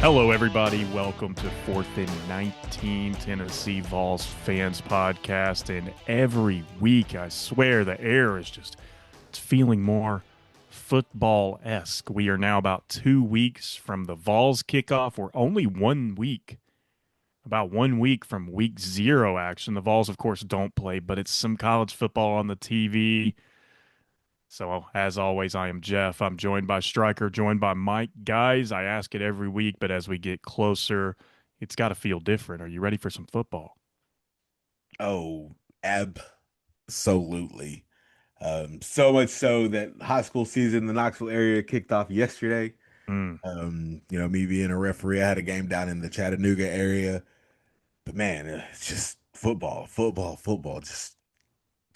Hello, everybody. Welcome to Fourth and 19 Tennessee Vols Fans Podcast. And every week, I swear, the air is it's feeling more football-esque. We are now about 2 weeks from the Vols kickoff. We're only about 1 week from week zero action. The Vols, of course, don't play, but it's some college football on the TV. So, as always, I am Jeff. I'm joined by Stryker, joined by Mike. Guys, I ask it every week, but as we get closer, it's got to feel different. Are you ready for some football? Oh, absolutely. So much so that high school season in the Knoxville area kicked off yesterday. Mm. Me being a referee, I had a game down in the Chattanooga area. But man, it's just football, football, football. Just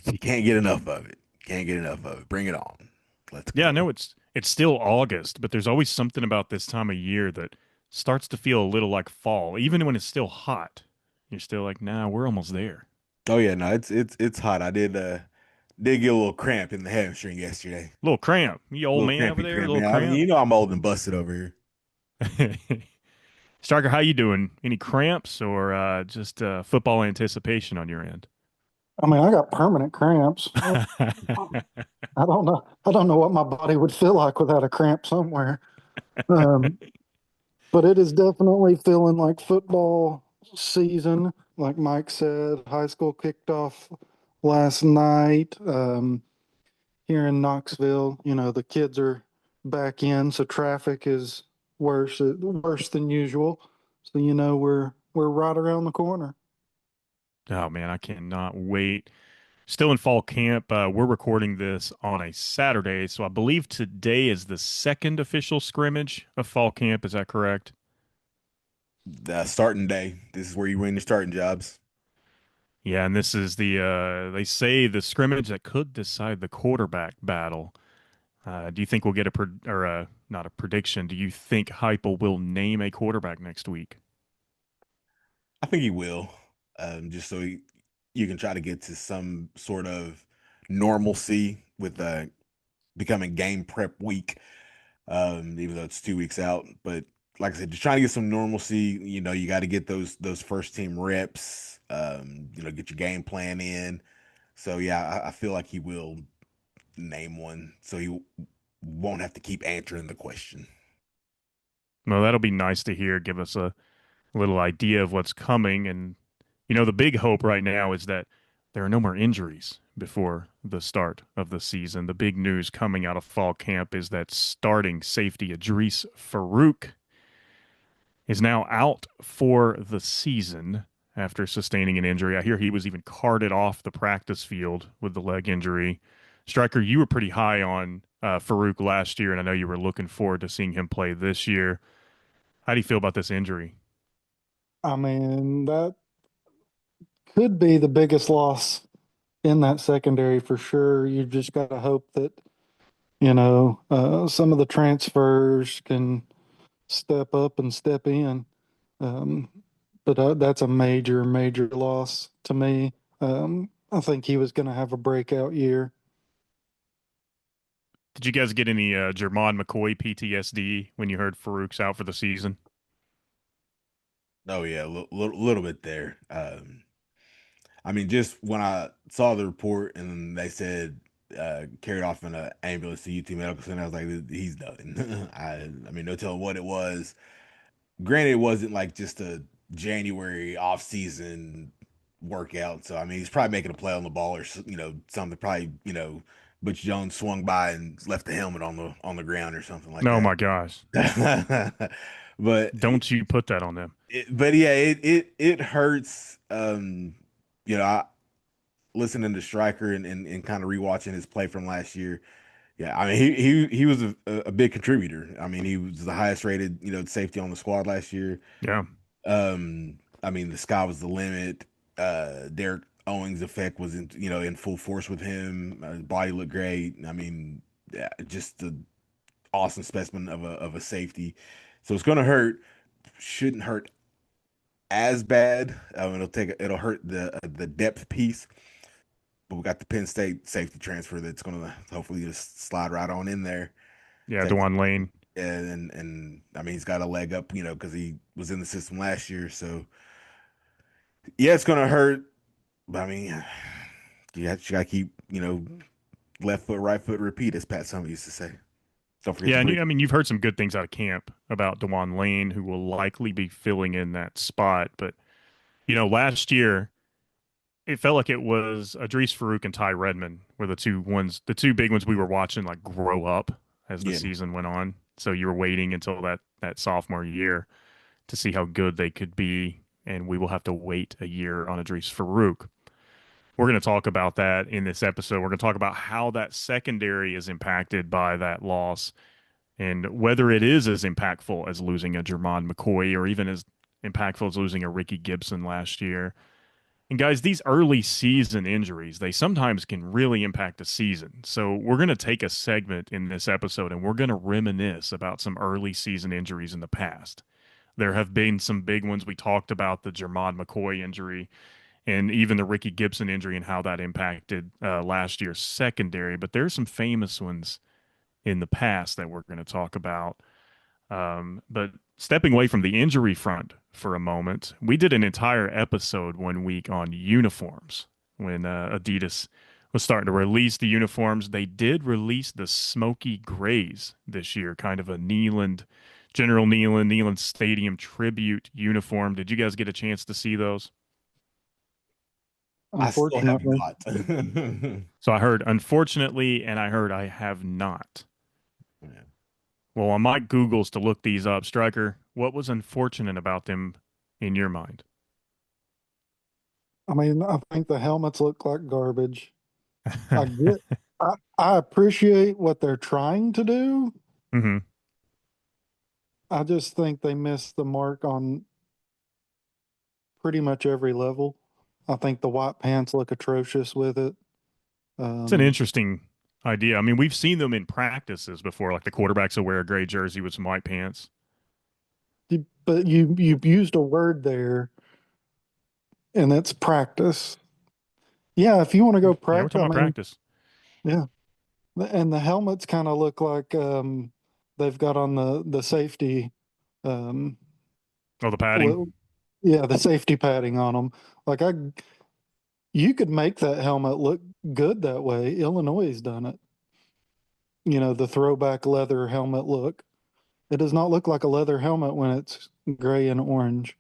you can't get enough of it. Can't get enough of it. Bring it on. Let's Yeah, I go. know it's still August, but there's always something about this time of year that starts to feel a little like fall, even when it's still hot. You're still like, nah, we're almost there. Oh yeah, no, it's hot. I did get a little cramp in the hamstring yesterday. Little cramp. You A old little man over crampy there, cramp. little Yeah, I mean, cramp. I'm old and busted over here. Striker, how you doing? Any cramps or just football anticipation on your end? I mean, I got permanent cramps. I don't know. I don't know what my body would feel like without a cramp somewhere. Um, but it is definitely feeling like football season. Like Mike said, high school kicked off last night. Here in Knoxville, the kids are back in, so traffic is worse than usual. So we're right around the corner. Oh man, I cannot wait. Still in fall camp. We're recording this on a Saturday, so I believe today is the second official scrimmage of fall camp. Is that correct? The starting day. This is where you win your starting jobs. Yeah, and this is they say the scrimmage that could decide the quarterback battle. Do you think we'll get not a prediction? Do you think Heupel will name a quarterback next week? I think he will, just so you can try to get to some sort of normalcy with becoming game prep week, even though it's 2 weeks out. But like I said, just trying to get some normalcy. You got to get those first team reps. Get your game plan in. So yeah, I feel like he will name one, so he won't have to keep answering the question. Well, that'll be nice to hear. Give us a little idea of what's coming. And, the big hope right now is that there are no more injuries before the start of the season. The big news coming out of fall camp is that starting safety Idris Farouk is now out for the season after sustaining an injury. I hear he was even carted off the practice field with the leg injury. Stryker, you were pretty high on Farouk last year, and I know you were looking forward to seeing him play this year. How do you feel about this injury? I mean, that could be the biggest loss in that secondary for sure. You just got to hope that, some of the transfers can step up and step in. Um, but that's a major, major loss to me. I think he was going to have a breakout year. Did you guys get any Jermon McCoy PTSD when you heard Farouk's out for the season? Oh yeah, little bit there. I mean, just when I saw the report and then they said carried off in an ambulance to UT Medical Center, I was like, he's done. I mean, no telling what it was. Granted, it wasn't like just a January off season workout. So I mean, he's probably making a play on the ball or something. Probably Butch Jones swung by and left the helmet on the ground or something like No, that. my gosh. But Don't you put that on them. but yeah, it hurts. I listening to Stryker and kind of rewatching his play from last year. Yeah, I mean he was a big contributor. I mean he was the highest rated safety on the squad last year. Yeah. I mean the sky was the limit. Derek Owings' effect was in full force with him. His body looked great. I mean, yeah, just the awesome specimen of a safety. So it's gonna hurt. Shouldn't hurt as bad. It'll hurt the depth piece, but we got the Penn State safety transfer that's gonna hopefully just slide right on in there. Yeah, Take Dwan Lane. and I mean he's got a leg up, because he was in the system last year. So yeah, it's gonna hurt. But I mean, you gotta keep, left foot, right foot, repeat, as Pat Summitt used to say. Don't forget Yeah, to and breathe. I mean, you've heard some good things out of camp about Dewan Lane, who will likely be filling in that spot. But last year it felt like it was Idris Farouk and Ty Redmond were the two big ones we were watching like grow up as the Yeah. season went on. So you were waiting until that sophomore year to see how good they could be, and we will have to wait a year on Idris Farouk. We're going to talk about that in this episode. We're going to talk about how that secondary is impacted by that loss and whether it is as impactful as losing a Jermon McCoy or even as impactful as losing a Ricky Gibson last year. And guys, these early season injuries, they sometimes can really impact a season. So we're going to take a segment in this episode and we're going to reminisce about some early season injuries in the past. There have been some big ones. We talked about the Jermon McCoy injury and even the Ricky Gibson injury and how that impacted last year's secondary. But there's some famous ones in the past that we're going to talk about. But stepping away from the injury front for a moment, we did an entire episode one week on uniforms when Adidas was starting to release the uniforms. They did release the Smokey Grays this year, kind of a General Neyland Stadium tribute uniform. Did you guys get a chance to see those? I still have Unfortunately. not. So I heard, unfortunately, and I heard I have not. Yeah. Well, on my Googles to look these up, Striker, what was unfortunate about them in your mind? I mean, I think the helmets look like garbage. I get, I appreciate what they're trying to do. hmm I just think they missed the mark on pretty much every level. I think the white pants look atrocious with it. It's an Um, interesting idea. I mean, we've seen them in practices before, like the quarterbacks will wear a gray jersey with some white pants. but you used a word there, and that's practice. Yeah, if you want to go Yeah, we're practice, talking I about mean, practice. yeah. And the helmets kind of look like they've got on the safety, um, Oh, the padding. well, yeah, the safety padding on them. Like you could make that helmet look good that way. Illinois has done it. The throwback leather helmet look. It does not look like a leather helmet when it's gray and orange.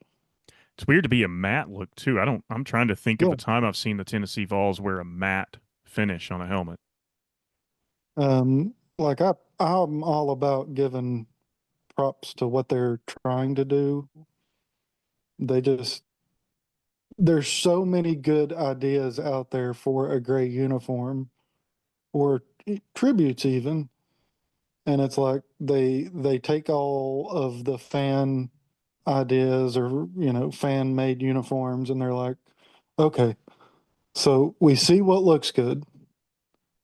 It's weird to be a matte look too. I'm trying to think of Yeah. a time I've seen the Tennessee Vols wear a matte finish on a helmet. Like I'm all about giving props to what they're trying to do. They just there's so many good ideas out there for a gray uniform or tributes even, and it's like they take all of the fan ideas or fan made uniforms and they're like, okay, so we see what looks good.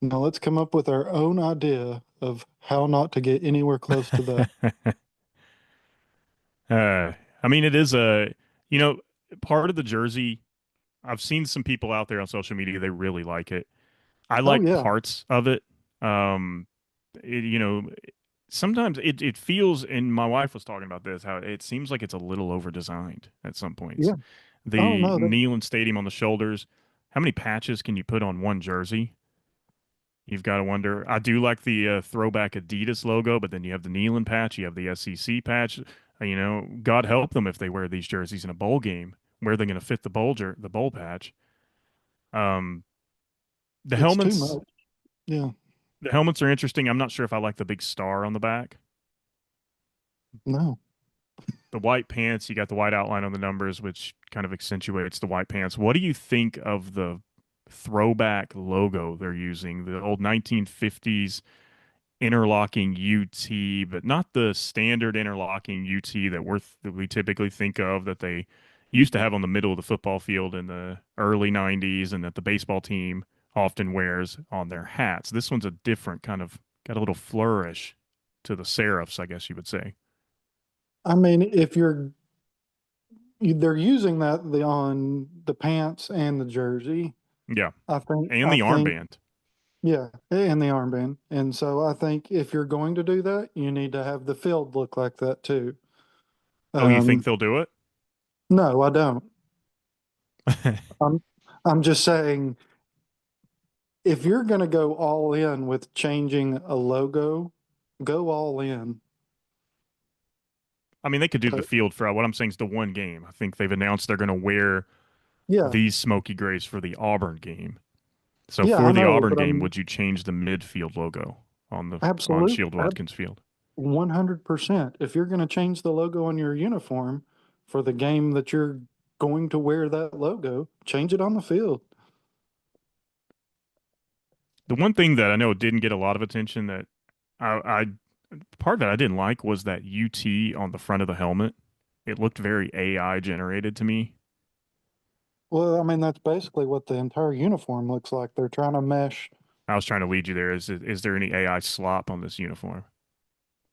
Now let's come up with our own idea of how not to get anywhere close to that. I mean, it is you know, part of the jersey. I've seen some people out there on social media, they really like it. I Oh like yeah, parts of it. Um, it, you know, Sometimes it feels, and my wife was talking about this, how it seems like it's a little over designed at some points. yeah. Oh The no, Neyland Stadium on the shoulders, how many patches can you put on one jersey? You've got to wonder. I do like the throwback Adidas logo, but then you have the Neyland patch, you have the SEC patch. God help them if they wear these jerseys in a bowl game. Where are they going to fit the bowl patch? Um, the it's too helmets, much. Yeah, the helmets are interesting. I'm not sure if I like the big star on the back. no. The white pants, you got the white outline on the numbers, which kind of accentuates the white pants. What do you think of the throwback logo they're using? The old 1950s interlocking UT, but not the standard interlocking UT that we typically think of that they used to have on the middle of the football field in the early 90s and that the baseball team often wears on their hats. This one's a different kind of got a little flourish to the serifs, I guess you would say. I mean, if they're using on the pants and the jersey. Yeah, I think and I the think armband. Yeah, and the armband. And so I think if you're going to do that, you need to have the field look like that too. Oh, you think Um, they'll do it? no, I don't. I'm I'm just saying if you're going to go all in with changing a logo, go all in. I mean, they could do the Uh, field for what I'm saying is the one game. I think they've announced they're going to wear yeah, these Smokey Grays for the Auburn game. So yeah, I for the know, Auburn but game, I'm would you change the midfield logo on absolute, Shield Watkins Field? 100%. If you're going to change the logo on your uniform for the game that you're going to wear that logo, change it on the field. The one thing that I know didn't get a lot of attention that I part that I didn't like was that UT on the front of the helmet. It looked very AI generated to me. Well, I mean, that's basically what the entire uniform looks like. They're trying to mesh. I was trying to lead you there. Is there any AI slop on this uniform?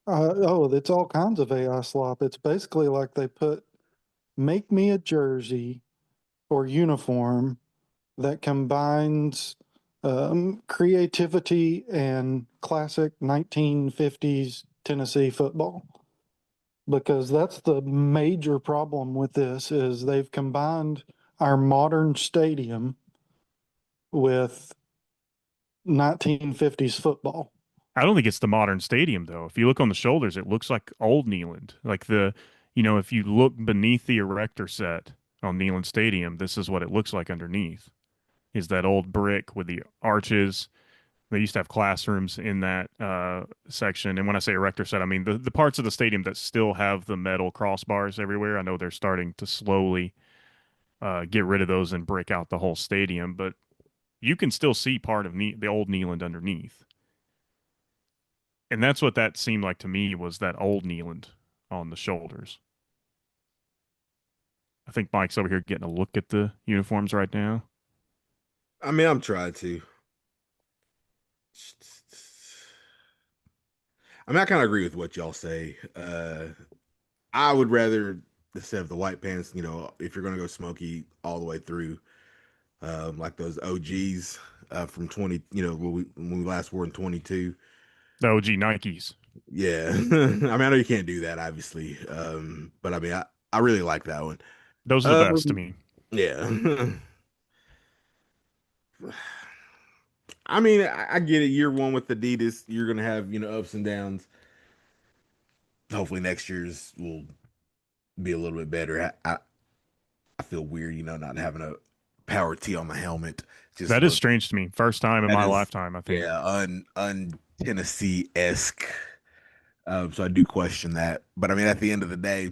Oh, it's all kinds of AI slop. It's basically like they put, make me a jersey or uniform that combines creativity and classic 1950s Tennessee football. Because that's the major problem with this is they've combined our modern stadium with 1950s football. I don't think it's the modern stadium though. If you look on the shoulders, it looks like old Neyland. Like if you look beneath the erector set on Neyland Stadium, this is what it looks like underneath. Is that old brick with the arches. They used to have classrooms in that section. And when I say erector set, I mean the parts of the stadium that still have the metal crossbars everywhere. I know they're starting to slowly get rid of those and break out the whole stadium, but you can still see part of the old Neyland underneath. And that's what that seemed like to me was that old Neyland on the shoulders. I think Mike's over here getting a look at the uniforms right now. I mean, I'm trying to. I mean, I kind of agree with what y'all say. I would rather instead of the white pants, if you're gonna go smoky all the way through, like those OGs from 20, when we last wore in 22. The OG Nikes. Yeah. I mean, I know you can't do that, obviously. But I mean, I really like that one. Those are the best to Um, me. yeah. I mean, I get it. Year one with Adidas, you're gonna have, ups and downs. Hopefully next year's will be a little bit better. I feel weird, not having a power T on my helmet. Just That is look strange to me. First time in that my is lifetime, I think. yeah, un Tennessee-esque. So I do question that. But I mean, at the end of the day,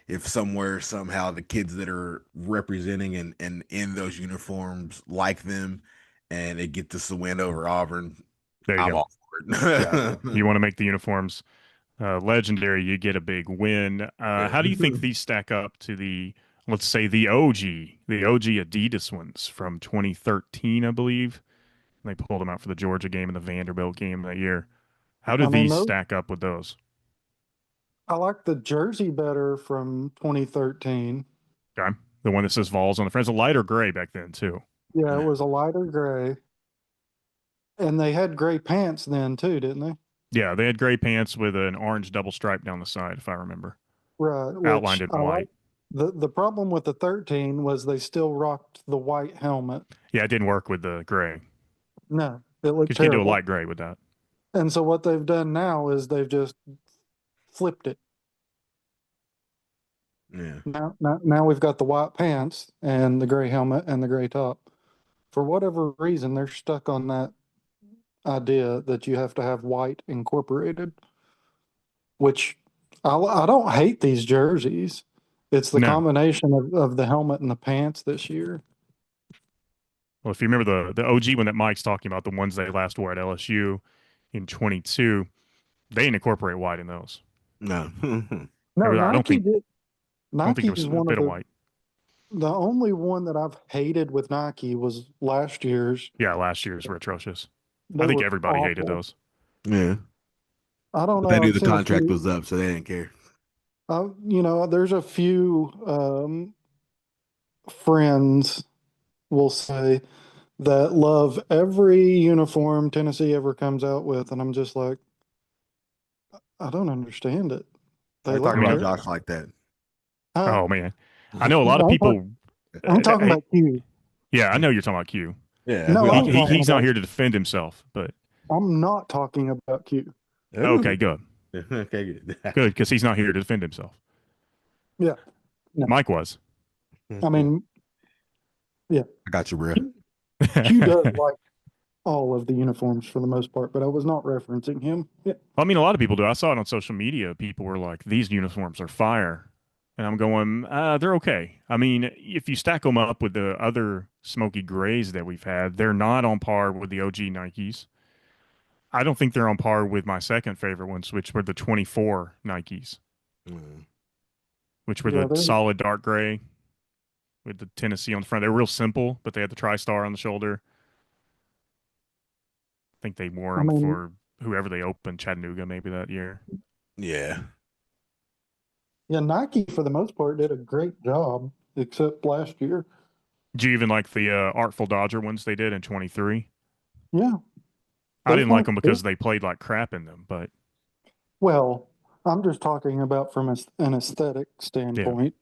if somewhere somehow the kids that are representing and in those uniforms like them and it gets us a win over Auburn, There you I'm go. all for Yeah. it. You want to make the uniforms legendary, you get a big win. Yeah. How do you think these stack up to let's say, the OG Adidas ones from 2013, I believe? They pulled them out for the Georgia game and the Vanderbilt game that year. How do I mean, these those, stack up with those? I like the jersey better from 2013. Okay. The one that says Vols on the front. It's a lighter gray back then, too. Yeah, it Yeah. was a lighter gray. And they had gray pants then too, didn't they? Yeah, they had gray pants with an orange double stripe down the side, if I remember, Right, outlined which in I like. white. The problem with the 13 was they still rocked the white helmet. Yeah, it didn't work with the gray No, it looked because you can't do a terrible. light gray with that. And so what they've done now is they've just flipped it. Yeah. Now we've got the white pants and the gray helmet and the gray top. For whatever reason, they're stuck on that idea that you have to have white incorporated, which I don't hate these jerseys. It's the No. combination of the helmet and the pants this year. Well, if you remember the OG one that Mike's talking about, the ones they last wore at LSU in 22, they didn't incorporate white in those. No. No, I don't Nike think did. I don't think Nike there was is a one of bit of white. the only one that I've hated with Nike was last year's. Yeah, last year's were atrocious. I They think were everybody hated awful. those. Yeah. I don't But they know. knew I've the seen a contract few. was up, so they didn't care. There's a few friends, we'll say, that love every uniform Tennessee ever comes out with, and I'm just like, I don't understand it. Are They you I talking look about mean, terrible. Josh like that? Huh? oh man, I know a lot of No, people. I'm talking I, about Q. yeah, I know you're talking about Q. Yeah, No, we I He, all ain't he talking he's not about. here to defend himself, but I'm not talking about Q. okay, Ooh. good, Okay, good. good, because he's not here to defend himself. Yeah, no. Mike was. I I mean, yeah, got you, bro. Q does like all of the uniforms for the most part, but I was not referencing him. Yeah. I mean, a lot of people do. I saw it on social media. People were like, "These uniforms are fire," and I'm going, "They're okay." I mean, if you stack them up with the other Smokey Grays that we've had, they're not on par with the OG Nikes. I don't think they're on par with my second favorite ones, which were the 24 Nikes, Mm. which were Yeah, the they're, solid dark gray with the Tennessee on the front. They were real simple, but they had the TriStar on the shoulder. I think they wore I them mean, for whoever they opened, Chattanooga, maybe that year. Yeah. yeah, Nike for the most part did a great job, except last year. Do you even like the Artful Dodger ones they did in 23? Yeah, I those didn't like weren't them good. because they played like crap in them, but Well, I'm just talking about from an aesthetic yeah, I standpoint.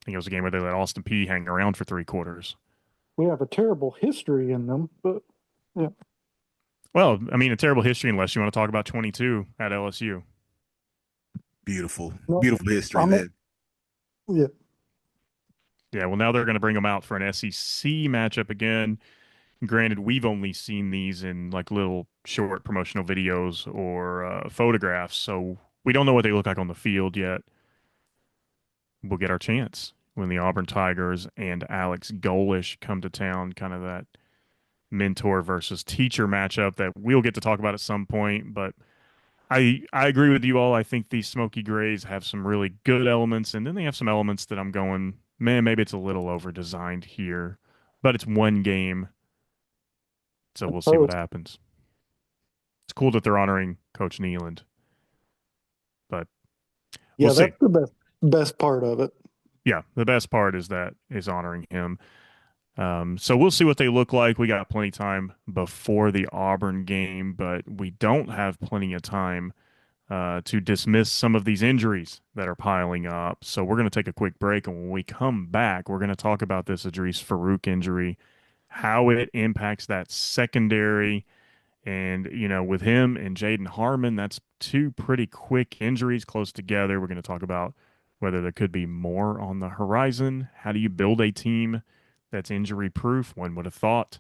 think it was a game where they let Austin P hang around for three quarters. We have a terrible history in them, but yeah, Well, I mean, a terrible history unless you want to talk about 22 at LSU. Beautiful. no, Beautiful history, I'm man. yeah, Yeah, well, now they're going to bring them out for an SEC matchup again. Granted, we've only seen these in like little short promotional videos or photographs, so we don't know what they look like on the field yet. We'll get our chance when the Auburn Tigers and Alex Golish come to town, kind of that mentor versus teacher matchup that we'll get to talk about at some point. But I agree with you all. I think these Smoky Grays have some really good elements, and then they have some elements that I'm going, man, maybe it's a little over designed here. But it's one game, so I we'll see what suppose. happens. It's cool that they're honoring Coach Nealand, but we'll Yeah, see. that's the best part of it. Yeah, the best part is that is honoring him. So we'll see what they look like. We got plenty of time before the Auburn game, but we don't have plenty of time to dismiss some of these injuries that are piling up. So we're going to take a quick break, and when we come back, we're going to talk about this Idris Farouk injury, how it impacts that secondary, and with him and Jaden Harmon, that's two pretty quick injuries close together. We're going to talk about whether there could be more on the horizon. How do you build a team that's injury proof? One would have thought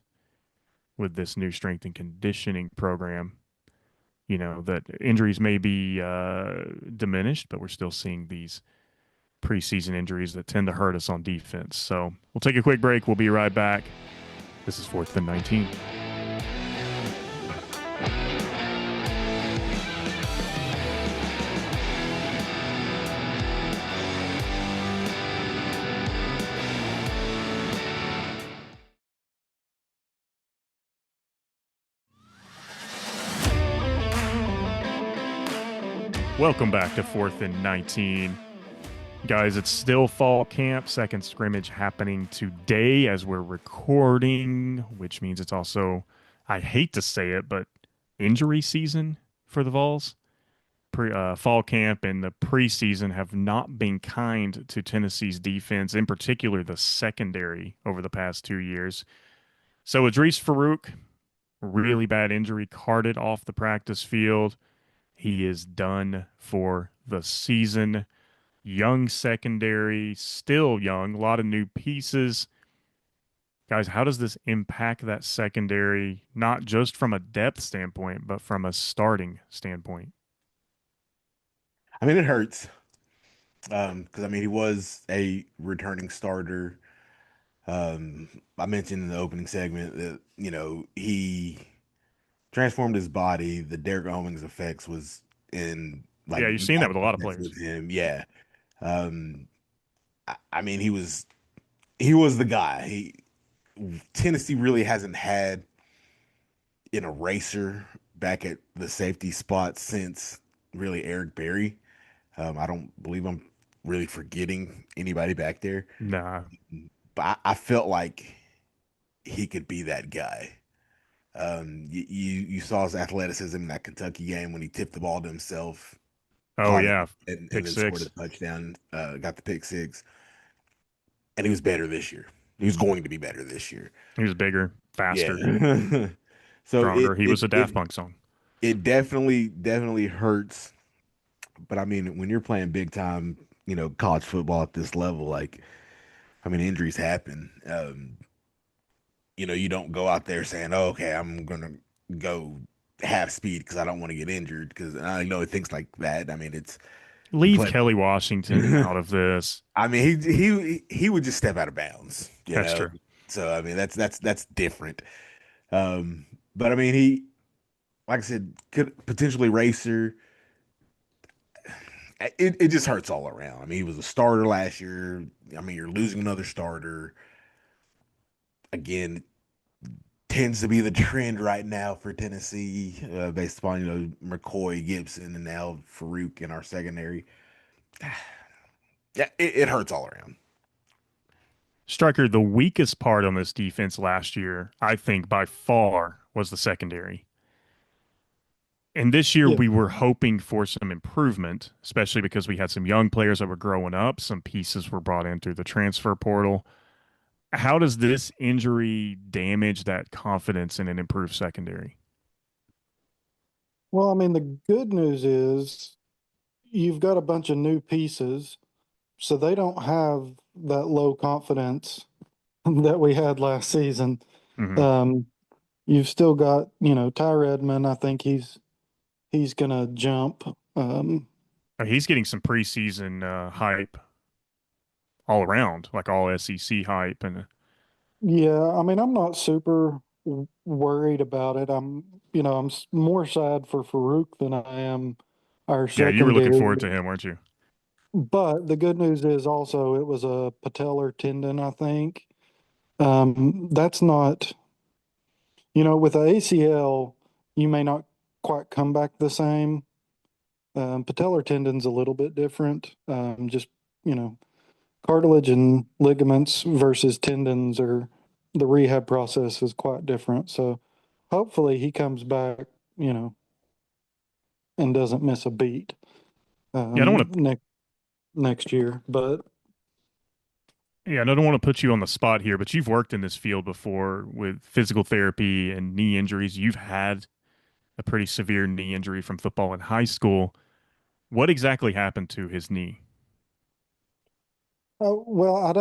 with this new strength and conditioning program, that injuries may be diminished, but we're still seeing these preseason injuries that tend to hurt us on defense. So we'll take a quick break. We'll be right back. This is Fourth and 19. Welcome back to Fourth and 19. Guys, it's still fall camp, second scrimmage happening today as we're recording, which means it's also, I hate to say it, but injury season for the Vols. Fall camp and the preseason have not been kind to Tennessee's defense, in particular the secondary over the past 2 years. So Idris Farouk, really bad injury, carted off the practice field. He is done for the season. Young secondary, still young, a lot of new pieces. Guys, how does this impact that secondary, not just from a depth standpoint, but from a starting standpoint? I mean, it hurts. Because I mean, he was a returning starter. I mentioned in the opening segment that, he transformed his body. The Derek Owings effects was in like Yeah, you're seeing that with a massive lot of effects players. with him. Yeah. Um, I mean, he was the guy. Tennessee really hasn't had an eraser back at the safety spot since really Eric Berry. I don't believe I'm really forgetting anybody back there. Nah, But I felt like he could be that guy. You saw his athleticism in that Kentucky game when he tipped the ball to himself, Oh caught it, yeah, and pick then scored a six. touchdown. Got the pick six, and he was better this year. He was going to be better this year. He was bigger, faster, Yeah. So stronger. He was a Daft Punk song. it definitely hurts. But I mean, when you're playing big time, college football at this level, like I mean, injuries happen. You don't go out there saying, "Oh, okay, I'm gonna go half speed because I don't want to get injured." Because I know things like that. I mean, it's you Leave play. Kelly Washington out of this. I mean, he would just step out of bounds, you That's know. true. So I mean, that's different. Um, but I mean, he, like I said, could potentially racer. It just hurts all around. I mean, he was a starter last year. I mean, you're losing another starter again. Tends to be the trend right now for Tennessee, based upon McCoy, Gibson, and now Farouk in our secondary. Yeah, it hurts all around. Striker, the weakest part on this defense last year, I think by far, was the secondary. And this year Yeah. we were hoping for some improvement, especially because we had some young players that were growing up. Some pieces were brought in through the transfer portal. How does this injury damage that confidence in an improved secondary? Well, I mean, the good news is you've got a bunch of new pieces, so they don't have that low confidence that we had last season. Hmm. Um, you've still got, Ty Redmond. I think he's gonna jump. He's getting some preseason hype all around, like all SEC hype. And Yeah, I mean, I'm not super worried about it. More sad for Farouk than I am our yeah, you were looking secondary. forward to him, weren't you? But the good news is also it was a patellar tendon, I think. That's not, with the ACL, you may not quite come back the same. Patellar tendon's a little bit different. Just, you know, cartilage and ligaments versus tendons or the rehab process is quite different. So hopefully he comes back, you know, and doesn't miss a beat Yeah, I don't want to. next year. But Yeah, I don't want to put you on the spot here, but you've worked in this field before with physical therapy and knee injuries. You've had a pretty severe knee injury from football in high school. What exactly happened to his knee? well, I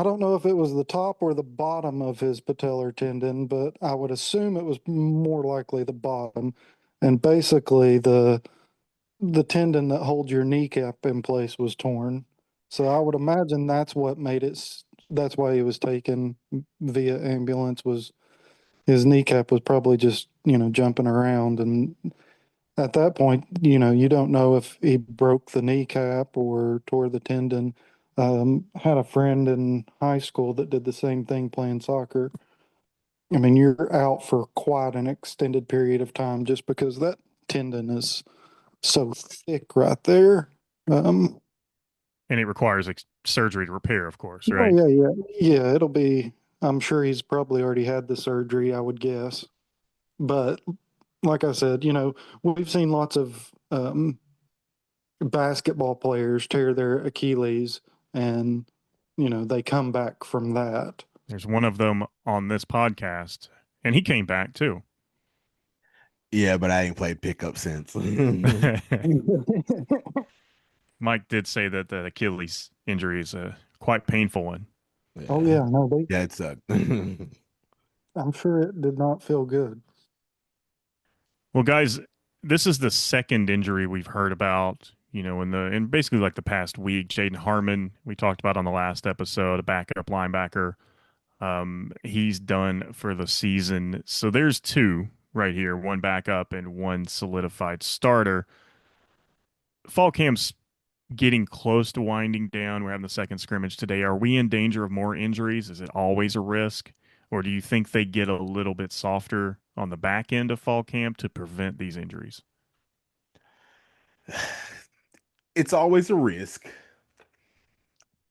don't know if it was the top or the bottom of his patellar tendon, but I would assume it was more likely the bottom. And basically the tendon that holds your kneecap in place was torn. So I would imagine that's what made it. That's why he was taken via ambulance. Was his kneecap was probably just jumping around, and at that point, you don't know if he broke the kneecap or tore the tendon. Had a friend in high school that did the same thing playing soccer. I mean, you're out for quite an extended period of time just because that tendon is so thick right there. Um, And it requires surgery to repair, of course, oh right? yeah, yeah, yeah. It'll be. I'm sure he's probably already had the surgery. I would guess. But like I said, we've seen lots of basketball players tear their Achilles, and they come back from that. There's one of them on this podcast, and he came back too. Yeah, but I ain't played pickup since. Mike did say that the Achilles injury is a quite painful one. Oh Yeah, yeah, no, they. yeah, it sucked. I'm sure it did not feel good. Well, guys, this is the second injury we've heard about, in basically like the past week. Jaden Harmon, we talked about on the last episode, a backup linebacker. He's done for the season. So there's two right here, one backup and one solidified starter. Fall camp's getting close to winding down. We're having the second scrimmage today. Are we in danger of more injuries? Is it always a risk? Or do you think they get a little bit softer on the back end of fall camp to prevent these injuries? It's always a risk.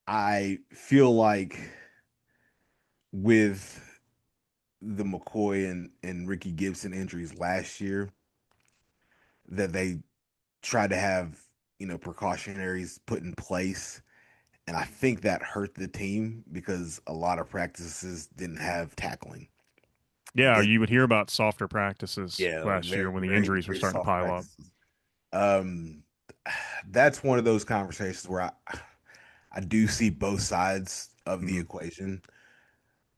I feel like with the McCoy and Ricky Gibson injuries last year that they tried to have, precautionaries put in place. And I think that hurt the team because a lot of practices didn't have tackling. Yeah, They, you would hear about softer practices yeah, like last year very, when the very, injuries were very starting to soft pile up. practices. Um, that's one of those conversations where I do see both sides of the Mhm. equation,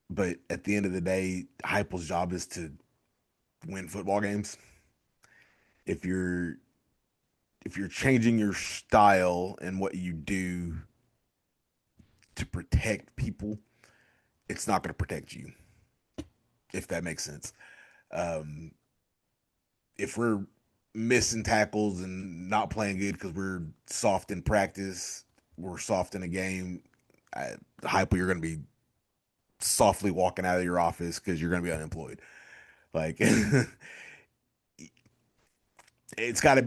but at the end of the day, Heupel's job is to win football games. If you're if you're changing your style and what you do to protect people, it's not going to protect you, if that makes sense. Um, if we're missing tackles and not playing good because we're soft in practice, we're soft in a game, Hype, you're going to be softly walking out of your office because you're going to be unemployed. Like,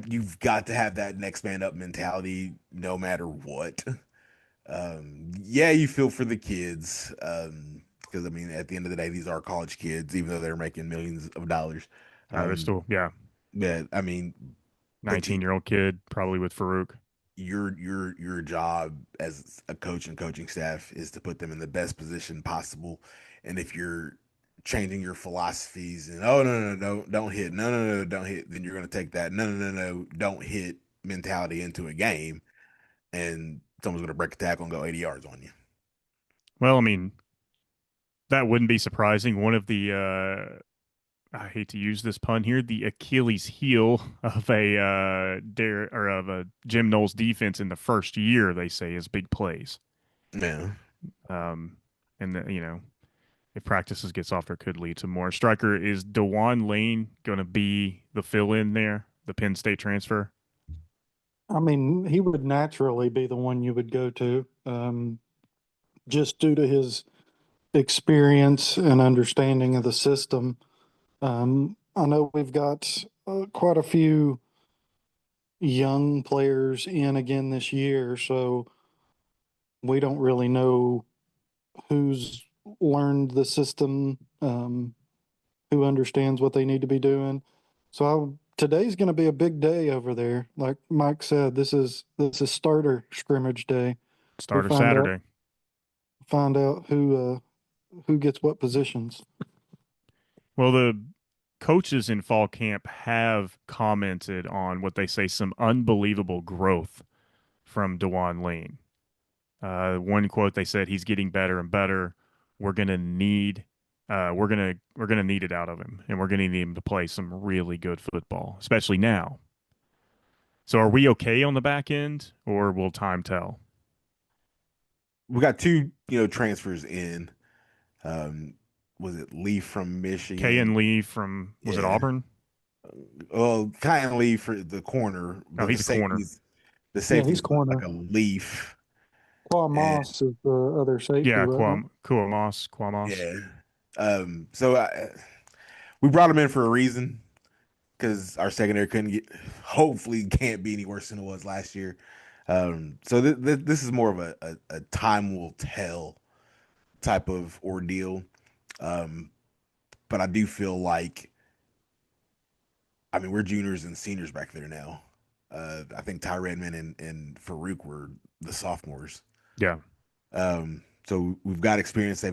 you've got to have that next man up mentality no matter what. Yeah, you feel for the kids. Because I mean, at the end of the day, these are college kids, even though they're making millions of dollars. They're Um, still, yeah, yeah, I mean, but 19-year-old kid, probably with Farouk. your job as a coach and coaching staff is to put them in the best position possible. And if you're changing your philosophies and oh no don't hit no don't hit, then you're going to take that no don't hit mentality into a game, and someone's going to break a tackle and go 80 yards on you. Well, I mean, that wouldn't be surprising. One of the, I hate to use this pun here, the Achilles heel of a or of a Jim Knowles defense in the first year, they say, is big plays. Yeah, Um, and if practices get softer, could lead to more. Striker, is Dewan Lane going to be the fill-in there, the Penn State transfer? I mean, he would naturally be the one you would go to, just due to his experience and understanding of the system. I know we've got quite a few young players in again this year, so we don't really know who's learned the system, who understands what they need to be doing. Today's going to be a big day over there. Like Mike said, this is starter scrimmage day. We Starter Saturday. find out who gets what positions. Well, the coaches in fall camp have commented on what they say some unbelievable growth from Dewan Lane. One quote, they said he's getting better and better. We're gonna need we're gonna need it out of him, and we're gonna need him to play some really good football, especially now. So, are we okay on the back end, or will time tell? we got two transfers in. Was it Lee from Kay and Michigan? Lee from, was it Yeah. Auburn? Well, Kyan Lee for the corner, Oh, but he's a corner. the Yeah, he's safety's like corner. a leaf. Qua And Moss is the other safety, Yeah, wasn't it? Quamos. yeah. So we brought him in for a reason because our secondary couldn't get, hopefully can't be any worse than it was last year. So this is more of a time will tell type of ordeal. Um, but I do feel like, I mean, we're juniors and seniors back there now. I think Ty Redmond and Farouk were the sophomores. Yeah. So we've got experience.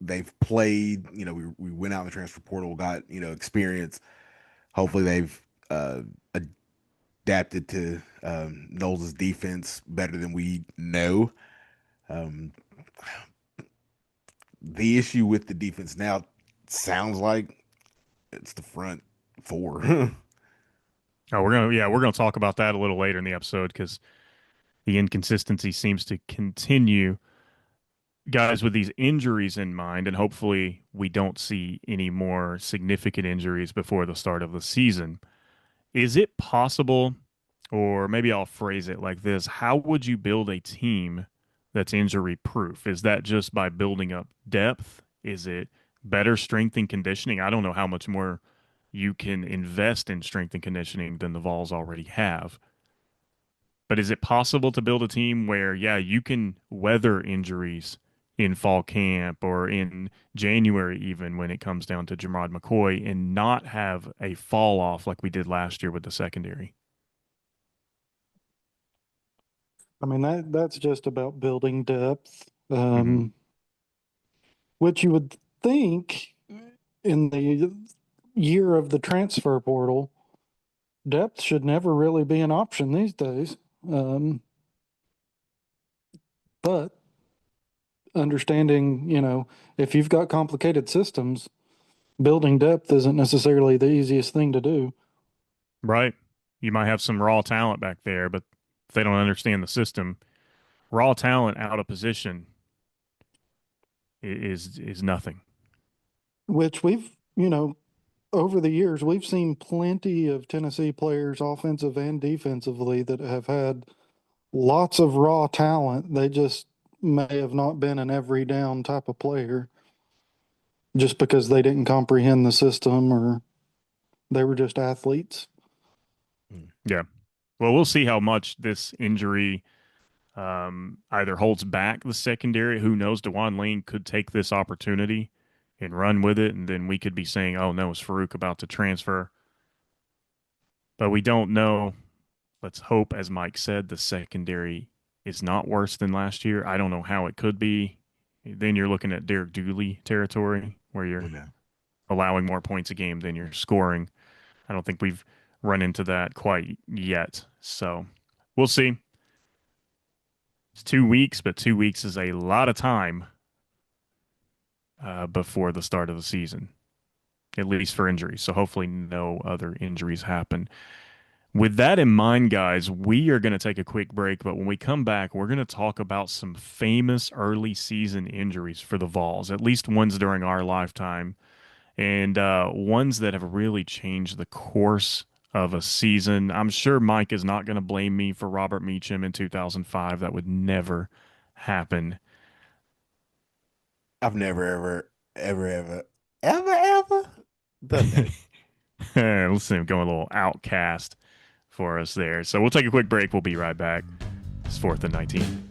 They've played. We went out in the transfer portal, got experience. Hopefully they've adapted to Knowles' defense better than we know. Um, the issue with the defense now sounds like it's the front four. Oh, we're gonna talk about that a little later in the episode because the inconsistency seems to continue. Guys with these injuries in mind, and hopefully we don't see any more significant injuries before the start of the season. Is it possible, or maybe I'll phrase it like this: how would you build a team that's injury proof? Is that just by building up depth? Is it better strength and conditioning? I don't know how much more you can invest in strength and conditioning than the Vols already have. But is it possible to build a team where, yeah, you can weather injuries in fall camp or in January, even when it comes down to Jamard McCoy, and not have a fall off like we did last year with the secondary. I mean, that's just about building depth, Hmm. which you would think in the year of the transfer portal, depth should never really be an option these days. Um, but understanding, if you've got complicated systems, building depth isn't necessarily the easiest thing to do. Right? You might have some raw talent back there, but if they don't understand the system, raw talent out of position is nothing. Which over the years, we've seen plenty of Tennessee players, offensive and defensively, that have had lots of raw talent. They just may have not been an every down type of player just because they didn't comprehend the system or they were just athletes. Mm. Yeah. Well, we'll see how much this injury either holds back the secondary. Who knows? Dewan Lane could take this opportunity and run with it, and then we could be saying, "Oh no, is Farouk about to transfer?" But we don't know. Let's hope, as Mike said, the secondary is not worse than last year. I don't know how it could be. Then you're looking at Derek Dooley territory where you're Yeah. allowing more points a game than you're scoring. I don't think we've run into that quite yet. So we'll see. It's 2 weeks, but 2 weeks is a lot of time before the start of the season, at least for injuries. So hopefully no other injuries happen. With that in mind, guys, we are going to take a quick break, but when we come back, we're going to talk about some famous early season injuries for the Vols, at least ones during our lifetime, and ones that have really changed the course of a season. I'm sure Mike is not going to blame me for Robert Meacham in 2005. That would never happen. I've never, ever done that. Listen, going a little outcast for us there. So we'll take a quick break. We'll be right back. It's 4th and 19.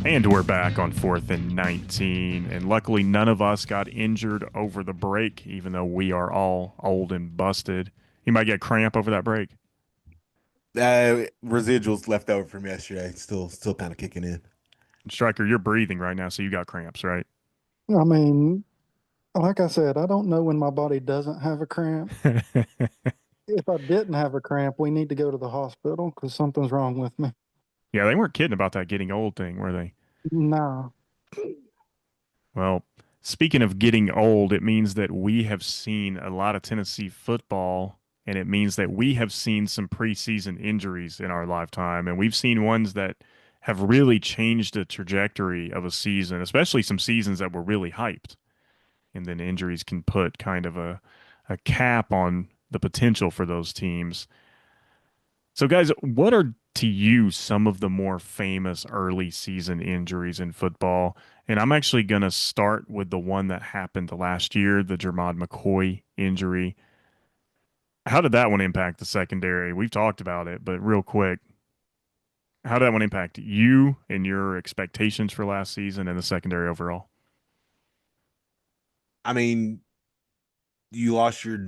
And we're back on 4th and 19. And luckily, none of us got injured over the break, even though we are all old and busted. You might get cramp over that break. Residuals left over from yesterday, still kind of kicking in. Striker, you're breathing right now, so you got cramps, right? I mean, like I said, I don't know when my body doesn't have a cramp. If I didn't have a cramp, we need to go to the hospital because something's wrong with me. Yeah, they weren't kidding about that getting old thing, were they? No. Well, speaking of getting old, it means that we have seen a lot of Tennessee football, and it means that we have seen some preseason injuries in our lifetime, and we've seen ones that have really changed the trajectory of a season, especially some seasons that were really hyped. And then injuries can put kind of a cap on the potential for those teams. So, guys, what are to you some of the more famous early season injuries in football? And I'm actually going to start with the one that happened last year, the Jermod McCoy injury. How did that one impact the secondary? We've talked about it, but real quick, how did that one impact you and your expectations for last season and the secondary overall? I mean, you lost your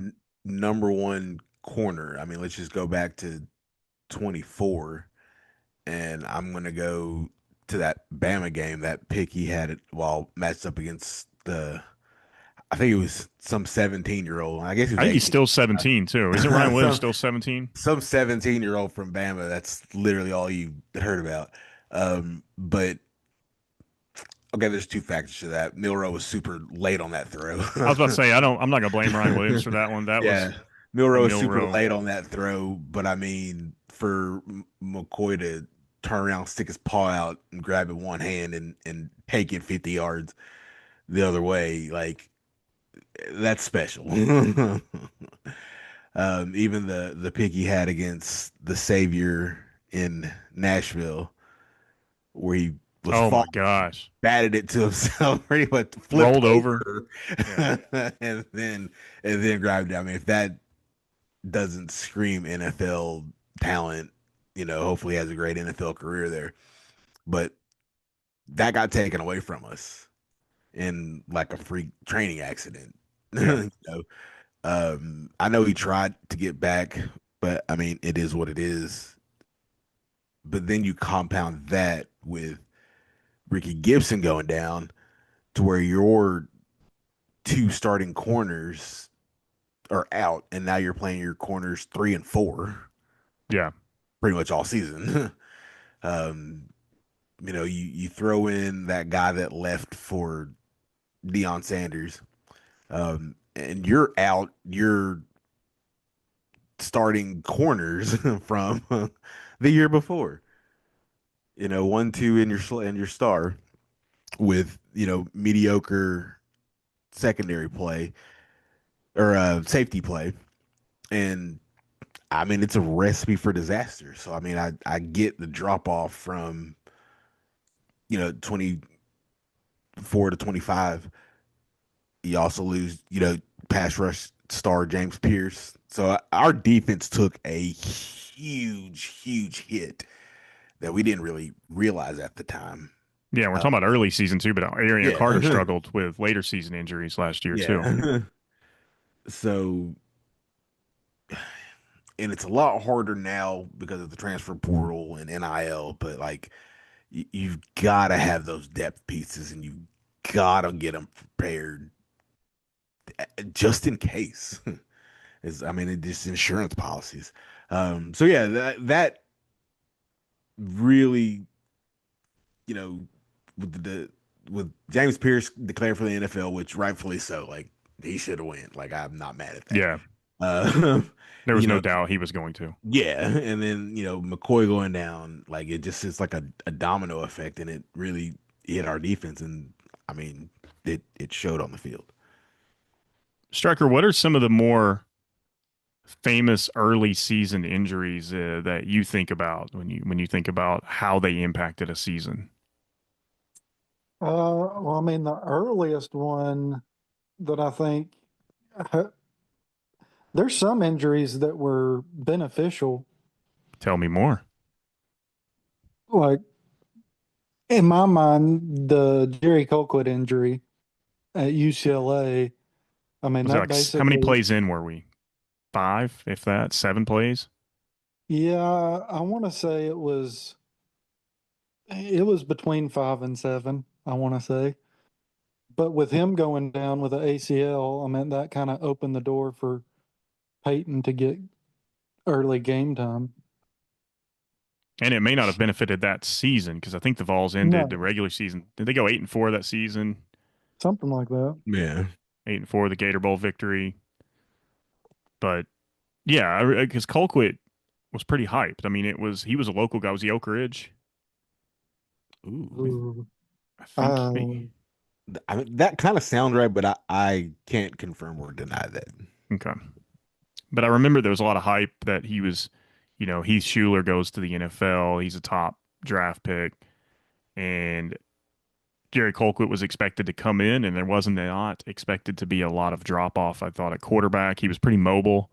number one corner. I mean, let's just go back to 24, and I'm gonna go to that Bama game, that pick he had it while matched up against I think it was some 17-year-old. I guess he I was think he's 18. still 17 too. Isn't Ryan Williams some still 17? some 17-year-old from Bama. That's literally all you heard about. But okay, there's two factors to that. Milrow was super late on that throw. I was about to say I'm not gonna blame Ryan Williams for that one. That was Yeah, a Milrow was super Milrow. late on that throw, but I mean, for McCoy to turn around, stick his paw out, and grab it one hand and take it 50 yards the other way, like that's special. Even the pick he had against the Savior in Nashville, where he was Oh my falling, gosh. batted it to himself, pretty much flipped Rolled over. over, Yeah. and then grabbed it. I mean, if that doesn't scream NFL talent, hopefully he has a great NFL career there. But that got taken away from us in like a freak training accident. Yeah. I know he tried to get back, but I mean, it is what it is. But then you compound that with Ricky Gibson going down to where your two starting corners are out, and now you're playing your corners 3 and 4 Yeah. pretty much all season. um, you throw in that guy that left for Deion Sanders, and you're out your starting corners from the year before. 1, 2 in your star with mediocre secondary play or safety play, and I mean it's a recipe for disaster. So I mean I get the drop off from 24 to 25. You also lose pass rush star James Pierce. So our defense took a huge hit that we didn't really realize at the time. Yeah. We're Uh, talking about early season too, but Arian Carter yeah, struggled with later season injuries last year too. yeah. So, and it's a lot harder now because of the transfer portal and NIL, but like you've got to have those depth pieces and you've got to get them prepared just in case. I mean, it's just insurance policies. So yeah, that really, you know, with with James Pierce declared for the NFL, which rightfully so, like he should have went. Like I'm not mad at that. Yeah. Uh, There was you no know, doubt he was going to. yeah, and then McCoy going down, like it's like a domino effect, and it really hit our defense, and I mean it showed on the field. Striker, what are some of the more famous early season injuries that you think about when you think about how they impacted a season? Well, I mean, the earliest one that I think uh, there's some injuries that were beneficial. Tell me more. Like in my mind, the Jerry Colquitt injury at UCLA. I mean, Was it that like how many basically, plays in were we? Five, if that, 7 plays? yeah, I want to say it was between 5 and 7. I want to say, but with him going down with the ACL, I mean, that kind of opened the door for Peyton to get early game time. And it may not have benefited that season because I think the Vols ended the No, regular season. Did they go 8-4 that season? something like that. Yeah. 8-4, the Gator Bowl victory. But yeah, because Colquitt was pretty hyped. I mean, he was a local guy. Was he Oak Ridge? Ooh. Ooh. I think Uh, he. I mean, that kind of sounds right, but I can't confirm or deny that. Okay. But I remember there was a lot of hype that he was, Heath Schuler goes to the NFL. He's a top draft pick. And Jerry Colquitt was expected to come in, and there wasn't not expected to be a lot of drop off. I thought at quarterback, he was pretty mobile.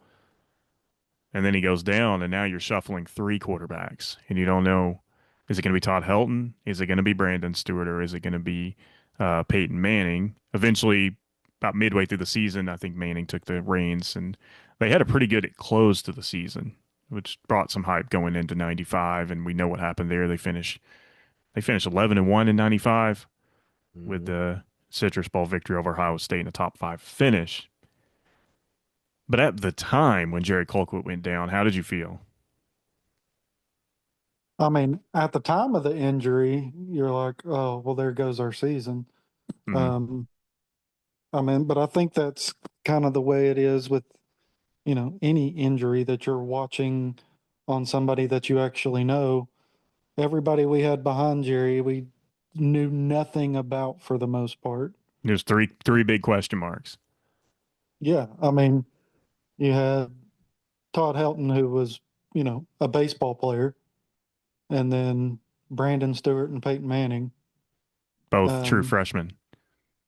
And then he goes down, and now you're shuffling 3 quarterbacks, and you don't know, is it going to be Todd Helton? Is it going to be Brandon Stewart, or is it going to be Peyton Manning? Eventually, about midway through the season, I think Manning took the reins, and they had a pretty good close to the season, which brought some hype going into '95. And we know what happened there. They finished 11-1 in '95 with Mhm. the Citrus Bowl victory over Ohio State in a top 5 finish. But at the time when Jerry Colquitt went down, how did you feel? I mean, at the time of the injury, you're like, oh, well, there goes our season. Mm, Um, I mean, but I think that's kind of the way it is with, any injury that you're watching on somebody that you actually know. Everybody we had behind Jerry, we knew nothing about for the most part. there's three big question marks. Yeah, I mean, you had Todd Helton, who was, a baseball player, and then Brandon Stewart and Peyton Manning. Both true Um, freshmen.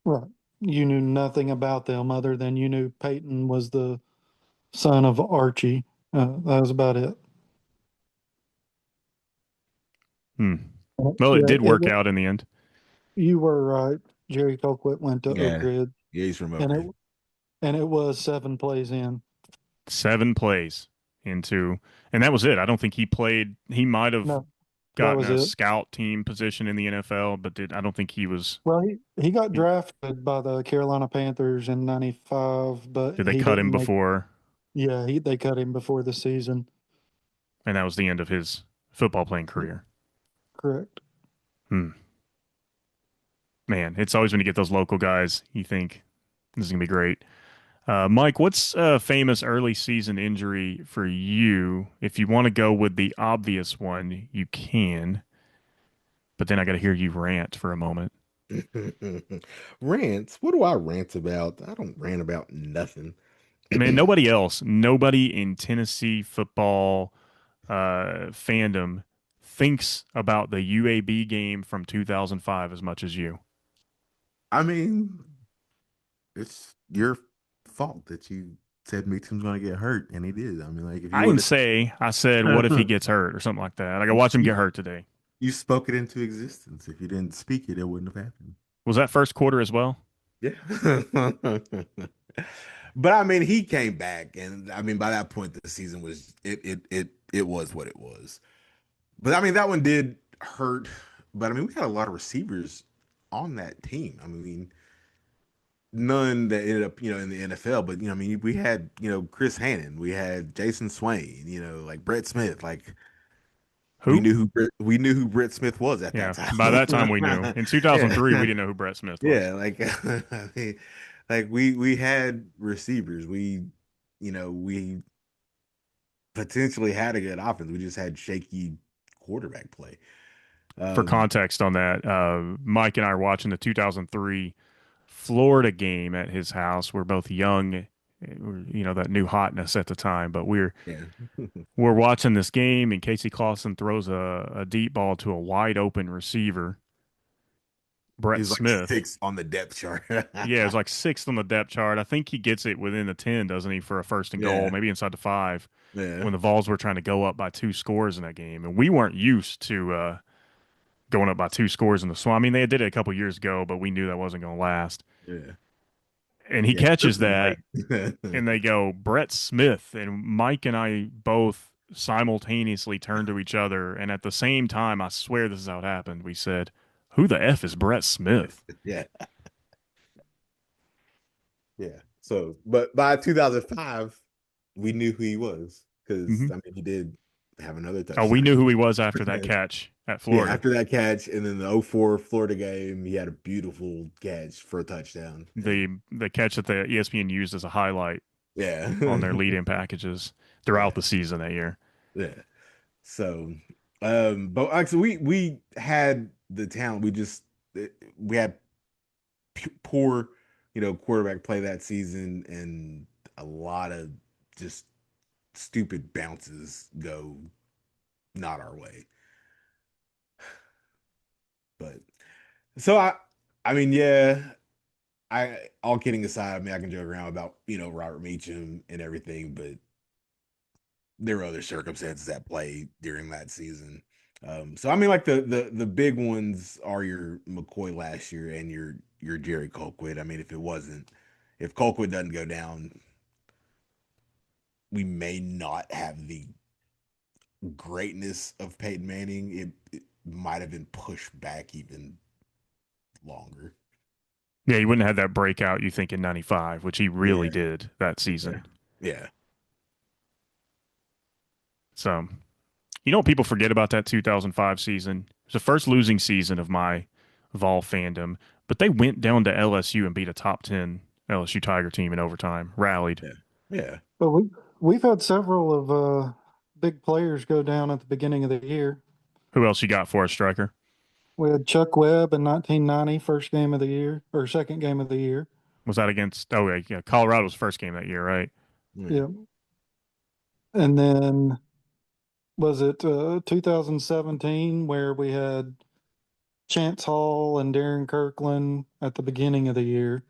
right. You knew nothing about them other than you knew Peyton was the son of Archie. That was about it. Hmm. Well, it Yeah, did work out in the end. you were right. Jerry Colquitt went to Oak Yeah. Ridge, Yeah, he's from Oak and it Ridge. and it was 7 plays in. 7 plays into, and that was it. I don't think he played. He might have No, that gotten was a it. scout team position in the NFL, but I don't think he was. Well, he got He, drafted by the Carolina Panthers in '95, but did they he cut him didn't make. before? Yeah, they cut him before the season. And that was the end of his football playing career. Correct. Hmm. Man, it's always when you get those local guys, you think this is gonna be great. Mike, what's a famous early season injury for you? If you want to go with the obvious one, you can. But then I got to hear you rant for a moment. Rants? What do I rant about? I don't rant about nothing. Man, nobody in Tennessee football fandom thinks about the UAB game from 2005 as much as you. I mean, it's your fault that you said Meachem's gonna get hurt, and he did. I mean, like if you I would didn't say, I said, what if he have gets hurt or something like that? I got to watch him you, get hurt today. you spoke it into existence. If you didn't speak it, it wouldn't have happened. Was that first quarter as well? Yeah. But I mean, he came back, and I mean, by that point, the season was it was what it was. But I mean, that one did hurt. But I mean, we had a lot of receivers on that team. I mean, none that ended up, in the NFL. But I mean, we had, Chris Hannon, we had Jason Swain, like Brett Smith. Like Who? we knew who Brett Smith was at that Yeah, by that time we knew. time. In 2003, we Yeah, didn't know who Brett Smith was. yeah. Like I mean, like we had receivers. We potentially had a good offense. We just had shaky quarterback play. For Um, context on that, Mike and I were watching the 2003 Florida game at his house. We're both young, that new hotness at the time, but yeah. we're watching this game, and Casey Clausen throws a deep ball to a wide open receiver, Brett He's like Smith. six on the depth chart. Yeah, it's like sixth on the depth chart. I think he gets it within the 10, doesn't he, for a first and goal, Yeah, maybe inside the 5, yeah, when the Vols were trying to go up by 2 scores in that game. And we weren't used to going up by 2 scores in the Swamp. I mean, they did it a couple years ago, but we knew that wasn't going to last. yeah, And he yeah. catches This is that, like, and they go, Brett Smith. And Mike and I both simultaneously turned to each other. And at the same time, I swear this is how it happened. We said, who the F is Brett Smith? yeah, yeah. So, but by 2005, we knew who he was because Hmm. I mean he did have another Oh, we touchdown. knew who he was after that catch at Yeah, Florida. after that catch, and then the '04 Florida game, he had a beautiful catch for a touchdown. And The catch that the ESPN used as a highlight yeah, on their lead-in packages throughout yeah, the season that year. yeah. So, but actually, we had the talent. We had poor, quarterback play that season, and a lot of just stupid bounces go not our way. But so I mean, yeah, all kidding aside, I mean, I can joke around about Robert Meacham and everything, but there were other circumstances at play during that season. So I mean, like the big ones are your McCoy last year and your Jerry Colquitt. I mean, if Colquitt doesn't go down, we may not have the greatness of Peyton Manning. It might have been pushed back even longer. Yeah, he wouldn't have had that breakout, you think, in 95, which he really Yeah, did that yeah, season. yeah. So, you know what people forget about that 2005 season? It was the first losing season of my Vol fandom, but they went down to LSU and beat a top 10 LSU Tiger team in overtime, rallied. Yeah. Yeah. But we've had several of big players go down at the beginning of the year. Who else you got for us, Striker? We had Chuck Webb in 1990, first game of the year or second game of the year. Was that against, oh, yeah, Colorado's first game that year, right? Yeah. Yeah. And then was it 2017 where we had Chance Hall and Darren Kirkland at the beginning of the year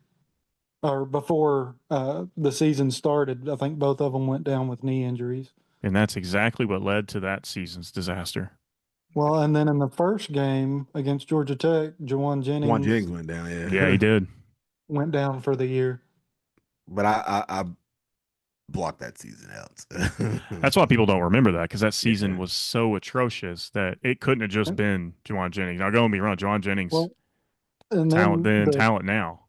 or before the season started? I think both of them went down with knee injuries. And that's exactly what led to that season's disaster. Well, and then in the first game against Georgia Tech, Jawan Juan Jennings Jennings went down, Yeah, he yeah. did. went down for the year. But I blocked that season out. That's why people don't remember that because that season Yeah. was so atrocious that it couldn't have just been Juwan Jennings. Now, don't get me wrong, Juwan Jennings, Well, and talent then then, the talent now.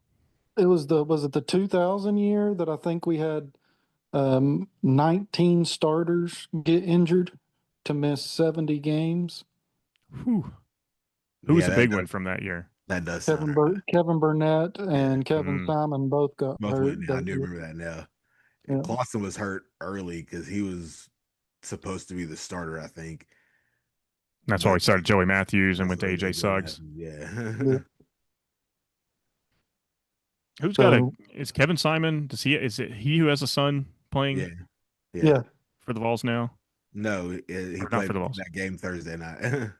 it was the was it the 2000 year that I think we had 19 starters get injured to miss 70 games. Whew. Who was Yeah, the big one from that year? that does sound right. Kevin Burnett Yeah. and Kevin Mm, Simon both got Both went hurt down. I that do year. remember that now. Yeah, Clausen was hurt early because he was supposed to be the starter, I think. that's why But we started Joey Matthews and that's went to what AJ AJ Suggs. Matthews, yeah. yeah. Who's got a? So Is Kevin Simon? Does he? Is it he who has a son playing Yeah. Yeah. yeah, for the Vols now, No, he or not played for the Vols? that game Thursday night.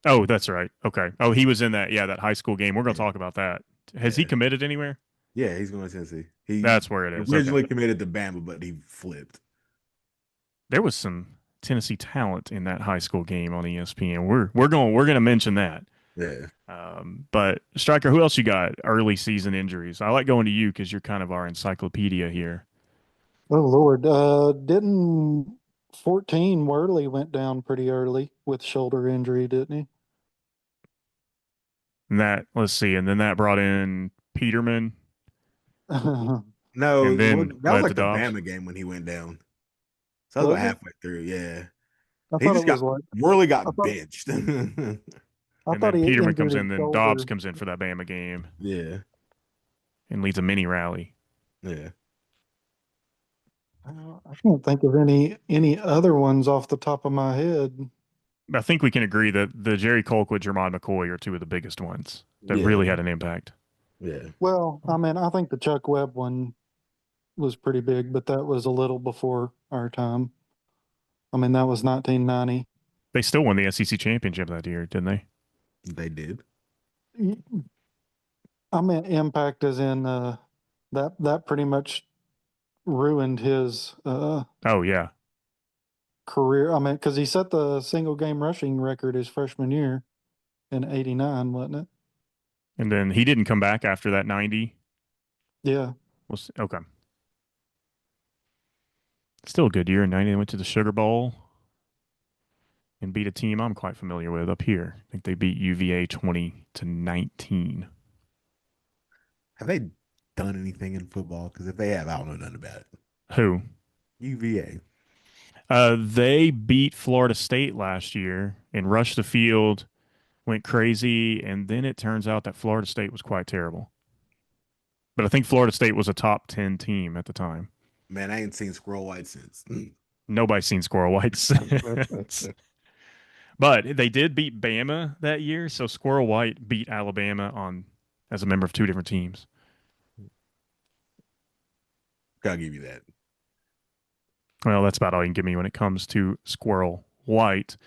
Oh, that's right. Okay. Oh, he was in that. Yeah, that high school game. We're gonna Yeah. talk about that. Has he Yeah. committed anywhere? Yeah, he's going to Tennessee. He That's where it is. Okay. originally committed to Bama, but he flipped. There was some Tennessee talent in that high school game on ESPN. We're gonna mention that. Yeah. But Striker, who else you got? Early season injuries. I like going to you because you're kind of our encyclopedia here. oh Lord, didn't 14 Worley went down pretty early with shoulder injury, didn't And that let's see, and then that brought in Peterman, he? and No, well, then that was led to like the Dobbs. Bama game when he went down. So I was Was about it? halfway through. Yeah. I He thought it just got was like Worley I got thought benched. I And thought then he Peterman injured comes his in, then Dobbs shoulder. comes in for that Bama game Yeah. and leads a mini rally. Yeah. I can't think of any other ones off the top of my head. I think we can agree that the Jerry Colquitt, Jermon McCoy are two of the biggest ones that Yeah. really had an impact. Yeah. Well, I mean, I think the Chuck Webb one was pretty big, but that was a little before our time. I mean, that was 1990. They still won the SEC championship that year, didn't they? They did. I mean, impact as in that pretty much ruined his Oh yeah. career. I mean, because he set the single game rushing record his freshman year in '89, wasn't it? And then he didn't come back after that 90. Yeah. Was okay. Still a good year in 90. They went to the Sugar Bowl and beat a team I'm quite familiar with up here. I think they beat UVA 20-19. Have they done anything in football? Because if they have, I don't know nothing about it. Who? UVA. They beat Florida State last year and rushed the field, went crazy, and then it turns out that Florida State was quite terrible. But I think Florida State was a top 10 team at the time. Man, I ain't seen Squirrel White since. Nobody's seen Squirrel White since. But they did beat Bama that year, so Squirrel White beat Alabama on as a member of two different teams. I'll give you that. Well, that's about all you can give me when it comes to Squirrel White.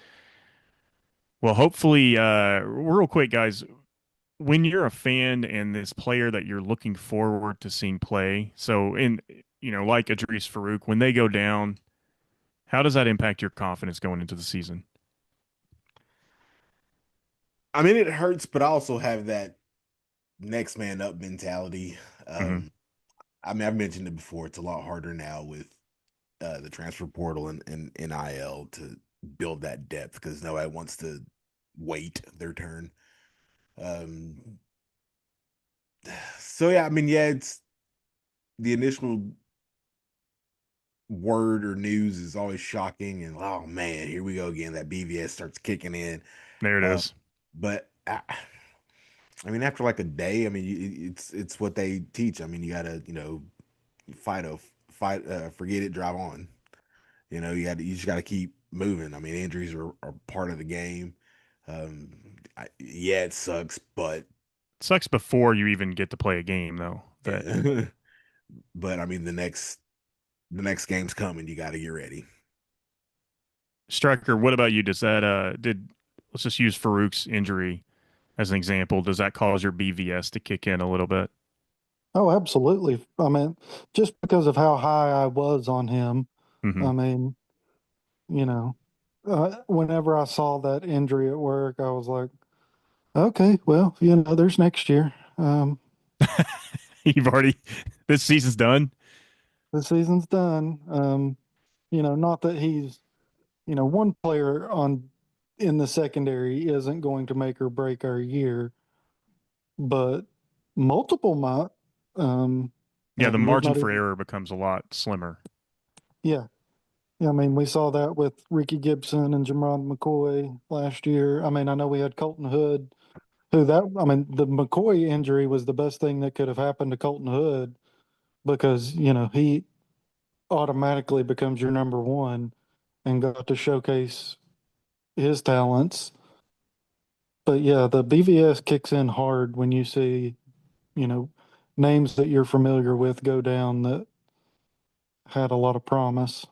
Well, hopefully, real quick, guys, when you're a fan and this player that you're looking forward to seeing play, so like Idris Farouk, when they go down, how does that impact your confidence going into the season? I mean, it hurts, but I also have that next man up mentality. Hmm. I mean, I've mentioned it before. It's a lot harder now with the transfer portal and NIL to build that depth because nobody wants to wait their turn. Um, so yeah, I mean, yeah, it's the initial word or news is always shocking, and oh man, here we go again. That BVS starts kicking in. There it Uh, is. but I mean, after like a day, I mean, it's what they teach. I mean, you gotta fight a fight, forget it, drive on. You just gotta keep moving. I mean, injuries are part of the game. Yeah, it sucks, but Sucks before you even get to play a game, though. That yeah, but I mean, the next game's coming. You got to get ready. Striker, what about you? Does that did let's just use Farouk's injury as an example. Does that cause your BVS to kick in a little bit? Oh, absolutely. I mean, just because of how high I was on him, Hmm. I mean, you know, whenever I saw that injury at work, I was like, okay, well, there's next year. You've already this season's done. The season's done. Not that he's, one player on in the secondary isn't going to make or break our year, but multiple might. Um, Yeah, the we've margin not for even, error becomes a lot slimmer. yeah. Yeah, I mean, we saw that with Ricky Gibson and Jamron McCoy last year. I mean, I know we had Colton Hood, I mean, the McCoy injury was the best thing that could have happened to Colton Hood because, he automatically becomes your number one and got to showcase his talents. But yeah, the BVS kicks in hard when you see, you know, names that you're familiar with go down that had a lot of promise.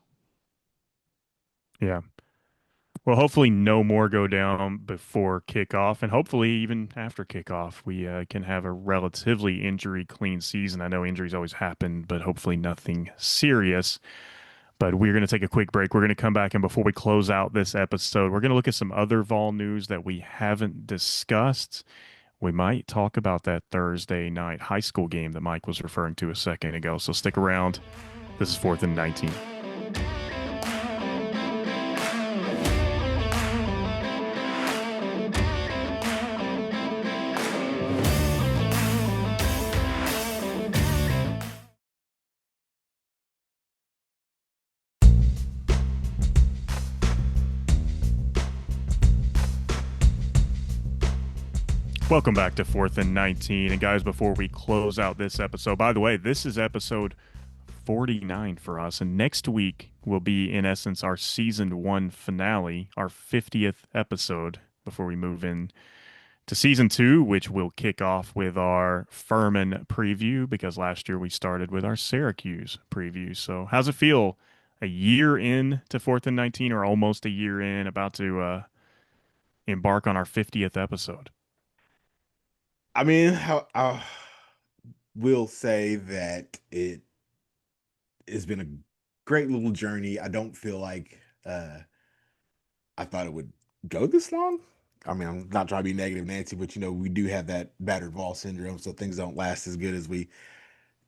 Yeah. Well, hopefully no more go down before kickoff, and hopefully even after kickoff, we can have a relatively injury clean season. I know injuries always happen, but hopefully nothing serious. But we're going to take a quick break. We're going to come back, and before we close out this episode, we're going to look at some other Vol news that we haven't discussed. We might talk about that Thursday night high school game that Mike was referring to a second ago. So stick around. This is Fourth and 19. Welcome back to Fourth and 19. And guys, before we close out this episode, by the way, this is episode 49 for us. And next week will be, in essence, our season one finale, our 50th episode before we move in to season two, which will kick off with our Furman preview because last year we started with our Syracuse preview. So, how's it feel a year in to Fourth and 19, or almost a year in, about to embark on our 50th episode? I mean, I will say that it has been a great little journey. I don't feel like I thought it would go this long. I mean, I'm not trying to be negative, Nancy, but we do have that battered ball syndrome, so things don't last as good as we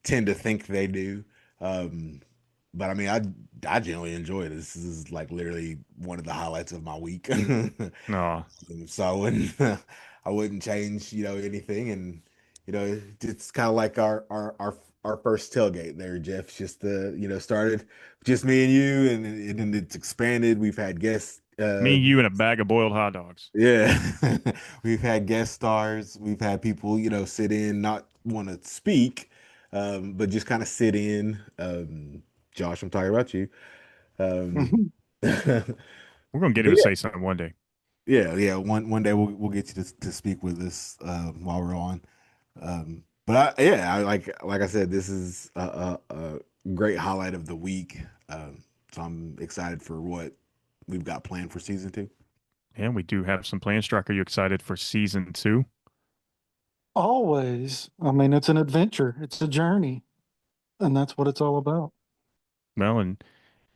tend to think they do. Um, but I mean, I genuinely enjoy it. This is like literally one of the highlights of my week. Oh, So I wouldn't I wouldn't change, anything. And it's kind of like our first tailgate there, Jeff. Just started just me and you, and then it's expanded. We've had guests. me, you, and a bag of boiled hot dogs. Yeah, we've had guest stars. We've had people, sit in, not want to speak, but just kind of sit in. Josh, I'm talking about you. Um, but We're gonna get him to yeah, say something one day. yeah. One day we'll get you to speak with us while we're on. But I like I said, this is a great highlight of the week. So I'm excited for what we've got planned for season two. And we do have some plans. Struck, are you excited for season two? Always. I mean, it's an adventure, it's a journey, and that's what it's all about. Well, and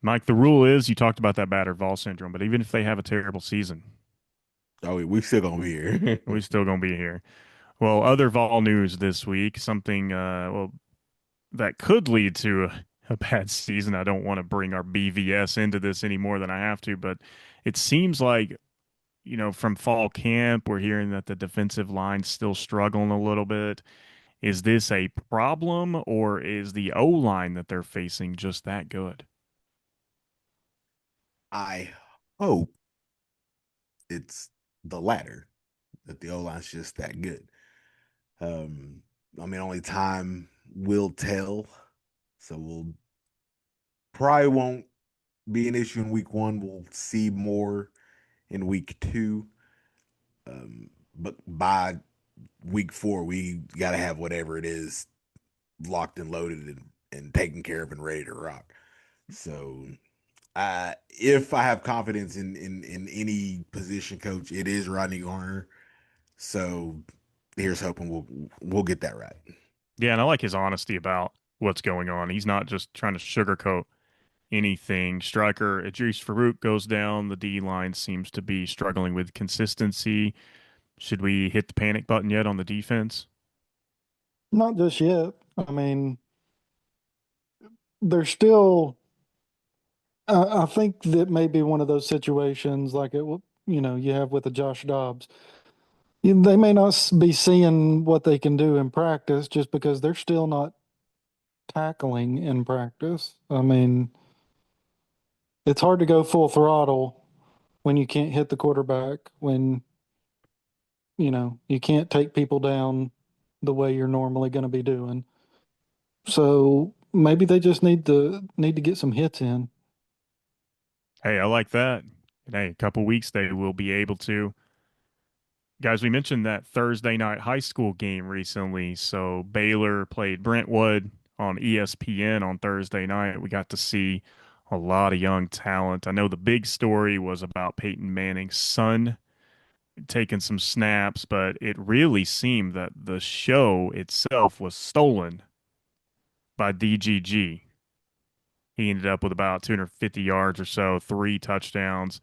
Mike, the rule is you talked about that battered Vol syndrome, but even if they have a terrible season, Oh, we still gonna be here. we're still gonna be here. Well, other Vol news this week, something that could lead to a bad season. I don't want to bring our BVS into this any more than I have to, but it seems like from fall camp, we're hearing that the defensive line's still struggling a little bit. Is this a problem, or is the O line that they're facing just that good? I hope it's the latter, that the O line's just that good. Um, I mean, only time will tell. So we'll probably won't be an issue in week one. We'll see more in week two. But by week four, we got to have whatever it is locked and loaded and taken care of and ready to rock. So if I have confidence in any position coach, it is Rodney Garner. So here's hoping we'll get that right. Yeah, and I like his honesty about what's going on. He's not just trying to sugarcoat anything. Striker Idris Farouk goes down. The D line seems to be struggling with consistency. Should we hit the panic button yet on the defense? Not just yet. I mean, they're still. I think that may be one of those situations like you have with the Josh Dobbs. They may not be seeing what they can do in practice just because they're still not tackling in practice. I mean, it's hard to go full throttle when you can't hit the quarterback, when, you can't take people down the way you're normally going to be doing. So maybe they just need to get some hits in. Hey, I like that. And hey, a couple weeks they will be able to. Guys, we mentioned that Thursday night high school game recently. So Baylor played Brentwood on ESPN on Thursday night. We got to see a lot of young talent. I know the big story was about Peyton Manning's son taking some snaps, but it really seemed that the show itself was stolen by DGG. He ended up with about 250 yards or so, three touchdowns.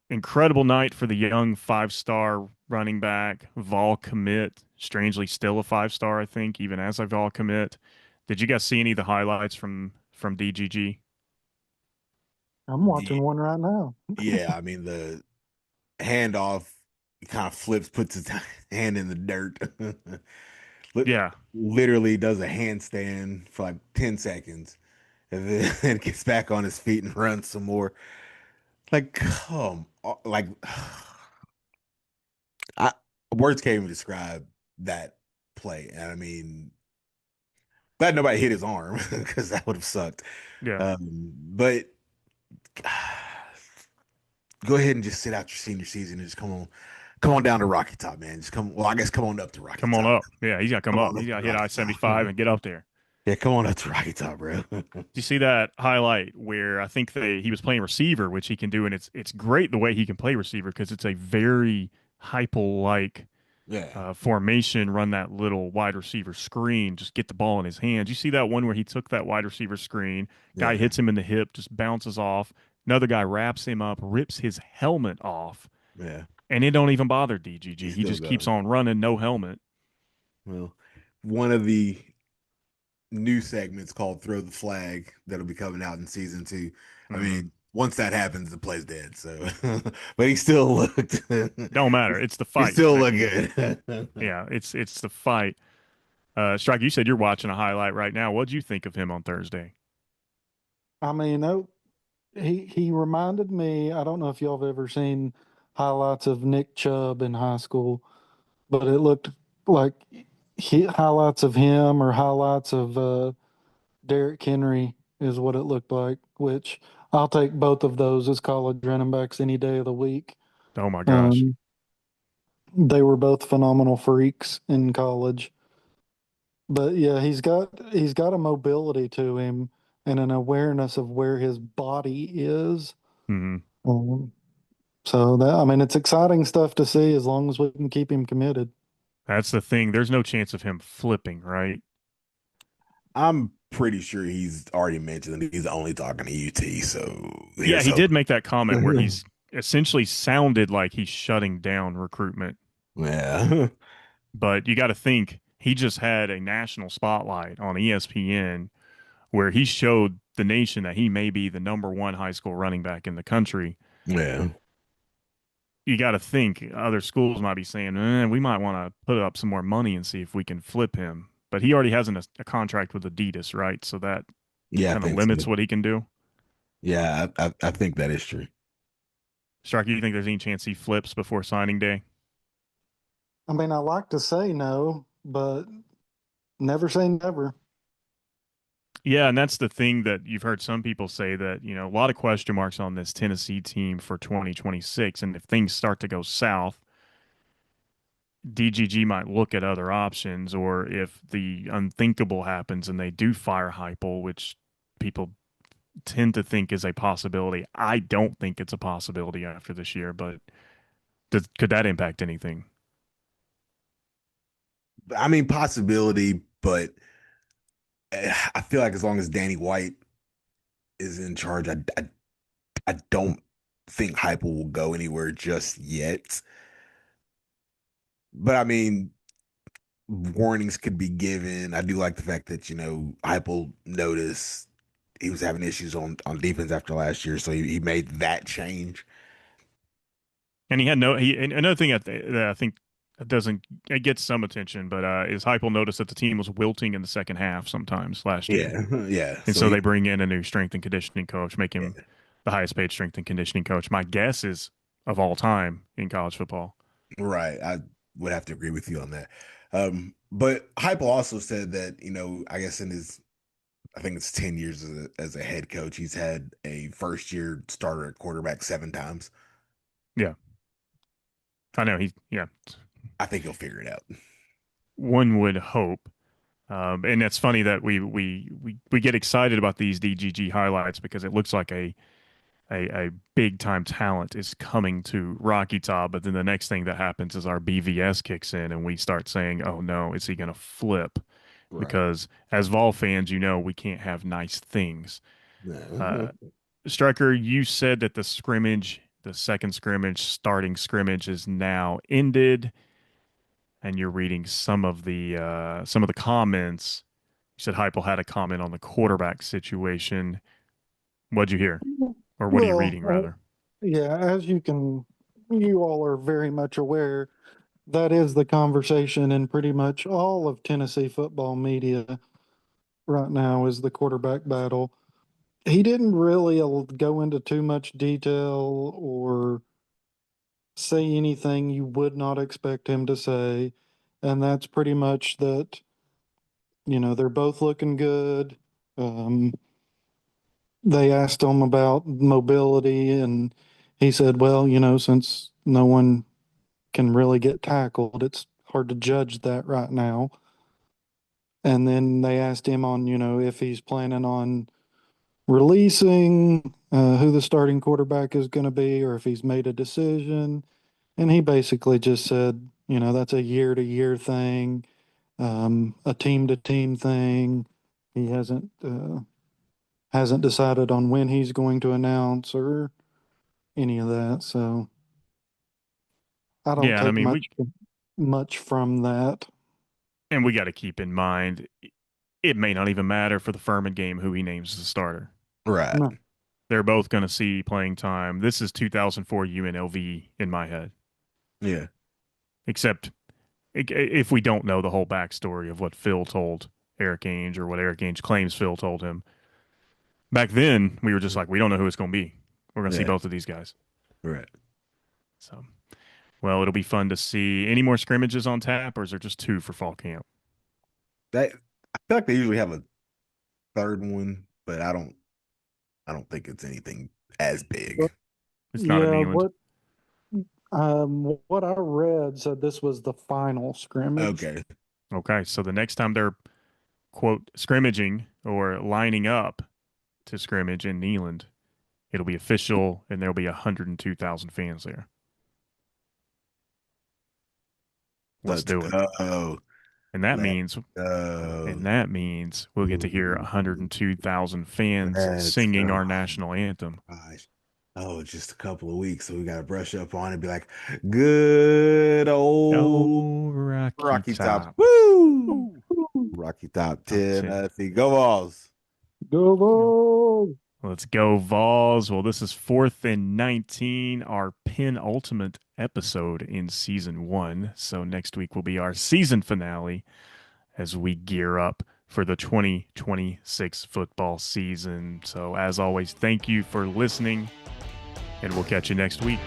Incredible night for the young five-star running back, Vol commit. Strangely, still a five-star, I think, even as a Vol commit. Did you guys see any of the highlights from DGG? I'm watching The, one right now. yeah, I mean the handoff kind of flips, puts his hand in the dirt. Yeah, Literally does a handstand for like 10 seconds and then gets back on his feet and runs some more. Like, like I words can't even describe that play. And I mean, glad nobody hit his arm because that would have sucked. yeah. But go ahead and just sit out your senior season and just come on down to Rocky Top, man. Just come. Well, I guess come on up to Rocky Come on Top. up. Yeah, he's got to come Come up. on He's up got to to hit Rocky Top. I-75 and get up there. Yeah, come on up to Rocky Top, bro. Do you see that highlight where I think he was playing receiver, which he can do, and it's great the way he can play receiver because it's a very Heupel like Yeah, formation. Run that little wide receiver screen, just get the ball in his hands. You see that one where he took that wide receiver screen, guy yeah, hits him in the hip, just bounces off. Another guy wraps him up, rips his helmet off, yeah. and it don't even bother He DGG. He still just keeps going. on running, no helmet. Well, one of the new segments called "Throw the Flag" that'll be coming out in season two. I Hmm. mean, once that happens, the play's dead. So, but he still looked. Don't matter. It's the He fight, still right? looked good. Yeah, it's the fight. Strike, you said you're watching a highlight right now. What'd you think of him on Thursday? I mean, he reminded me. I don't know if y'all have ever seen highlights of Nick Chubb in high school, but it looked like highlights of him or highlights of Derrick Henry is what it looked like. Which I'll take both of those as college running backs any day of the week. Oh my gosh. Um, they were both phenomenal freaks in college. But yeah, he's got a mobility to him and an awareness of where his body is. Hmm. Um, so that I mean, it's exciting stuff to see as long as we can keep him committed. That's the thing. There's no chance of him flipping, right? I'm pretty sure he's already mentioned that he's only talking to UT. So Yeah, here's he hope. did make that comment where he's essentially sounded like he's shutting down recruitment. Yeah, But you got to think he just had a national spotlight on ESPN where he showed the nation that he may be the number one high school running back in the country. yeah, You got to think other schools might be saying, we might want to put up some more money and see if we can flip him. But he already has a contract with Adidas, right? So that yeah. I kind of think so. limits what he can do. Yeah, I think that is true. Striker, you think there's any chance he flips before signing day? I mean, I like to say no, but never say never. Yeah, and that's the thing that you've heard some people say that, a lot of question marks on this Tennessee team for 2026. And if things start to go south, DGG might look at other options, or if the unthinkable happens and they do fire Heupel, which people tend to think is a possibility. I don't think it's a possibility after this year, but could that impact anything? I mean, possibility, but I feel like as long as Danny White is in charge, I don't think Heupel will go anywhere just yet. But I mean, warnings could be given. I do like the fact that, Heupel noticed he was having issues on defense after last year, so he made that change. And he had no he and another thing that I think doesn't it gets some attention, but is Heupel noticed that the team was wilting in the second half sometimes last year, Yeah, yeah. and So so they bring in a new strength and conditioning coach, make him yeah, the highest paid strength and conditioning coach. My guess is of all time in college football. right. I would have to agree with you on that. But Heupel also said that, I guess in his I think it's 10 years as a head coach. He's had a first year starter at quarterback 7 times. Yeah, I know yeah. I think he'll figure it out. One would hope. And it's funny that we get excited about these DGG highlights because it looks like a big time talent is coming to Rocky Top, but then the next thing that happens is our BVS kicks in and we start saying, "Oh no, is he going to flip?" Right. Because as Vol fans, we can't have nice things. Uh, Yeah. Striker, you said that the second scrimmage, starting scrimmage, is now ended, and you're reading some of the comments. You said Heupel had a comment on the quarterback situation. What'd you hear, or what are you Well, reading rather? yeah, you all are very much aware, that is the conversation in pretty much all of Tennessee football media right now is the quarterback battle. He didn't really go into too much detail or say anything you would not expect him to say. And that's pretty much that, they're both looking good. Um, they asked him about mobility, and he said, well, since no one can really get tackled, it's hard to judge that right now. And then they asked him on, if he's planning on releasing who the starting quarterback is going to be or if he's made a decision. And he basically just said, that's a year to year thing, a team to team thing. He hasn't decided on when he's going to announce or any of that. So I don't Yeah, and I take mean much from that. we got to keep in mind it may not even matter for the Furman game who he names as the starter. Right. No. They're both going to see playing time. This is 2004 UNLV in my head, Yeah. except if we don't know the whole backstory of what Phil told Eric Ainge or what Eric Ainge claims Phil told him. Back then, we were just like, we don't know who it's going to be. We're going to see Yeah. both of these guys. Right. So, well, it'll be fun to see. Any more scrimmages on tap, or is there just two for fall camp? I feel like they usually have a third one, but I don't think it's anything as big. But It's not in yeah, England. what I read said this was the final scrimmage. Okay. Okay, so the next time they're quote scrimmaging or lining up to scrimmage in Neyland, it'll be official, and there'll be 102,000 fans there. Let's Let's do it. go. And that Let's means go. and that means we'll get to hear 102,000 fans Let's singing go. our national anthem. Gosh. Oh, just a couple of weeks, so we got to brush up on it and be like, good old Oh, Rocky Rocky Top. Top. Woo! Woo! Rocky Top Top 10. 10. Go Vols. Go Vols! Let's go, Vols. Well, this is 4th and 19, our penultimate episode in season one. So next week will be our season finale as we gear up for the 2026 football season. So, as always, thank you for listening, and we'll catch you next week.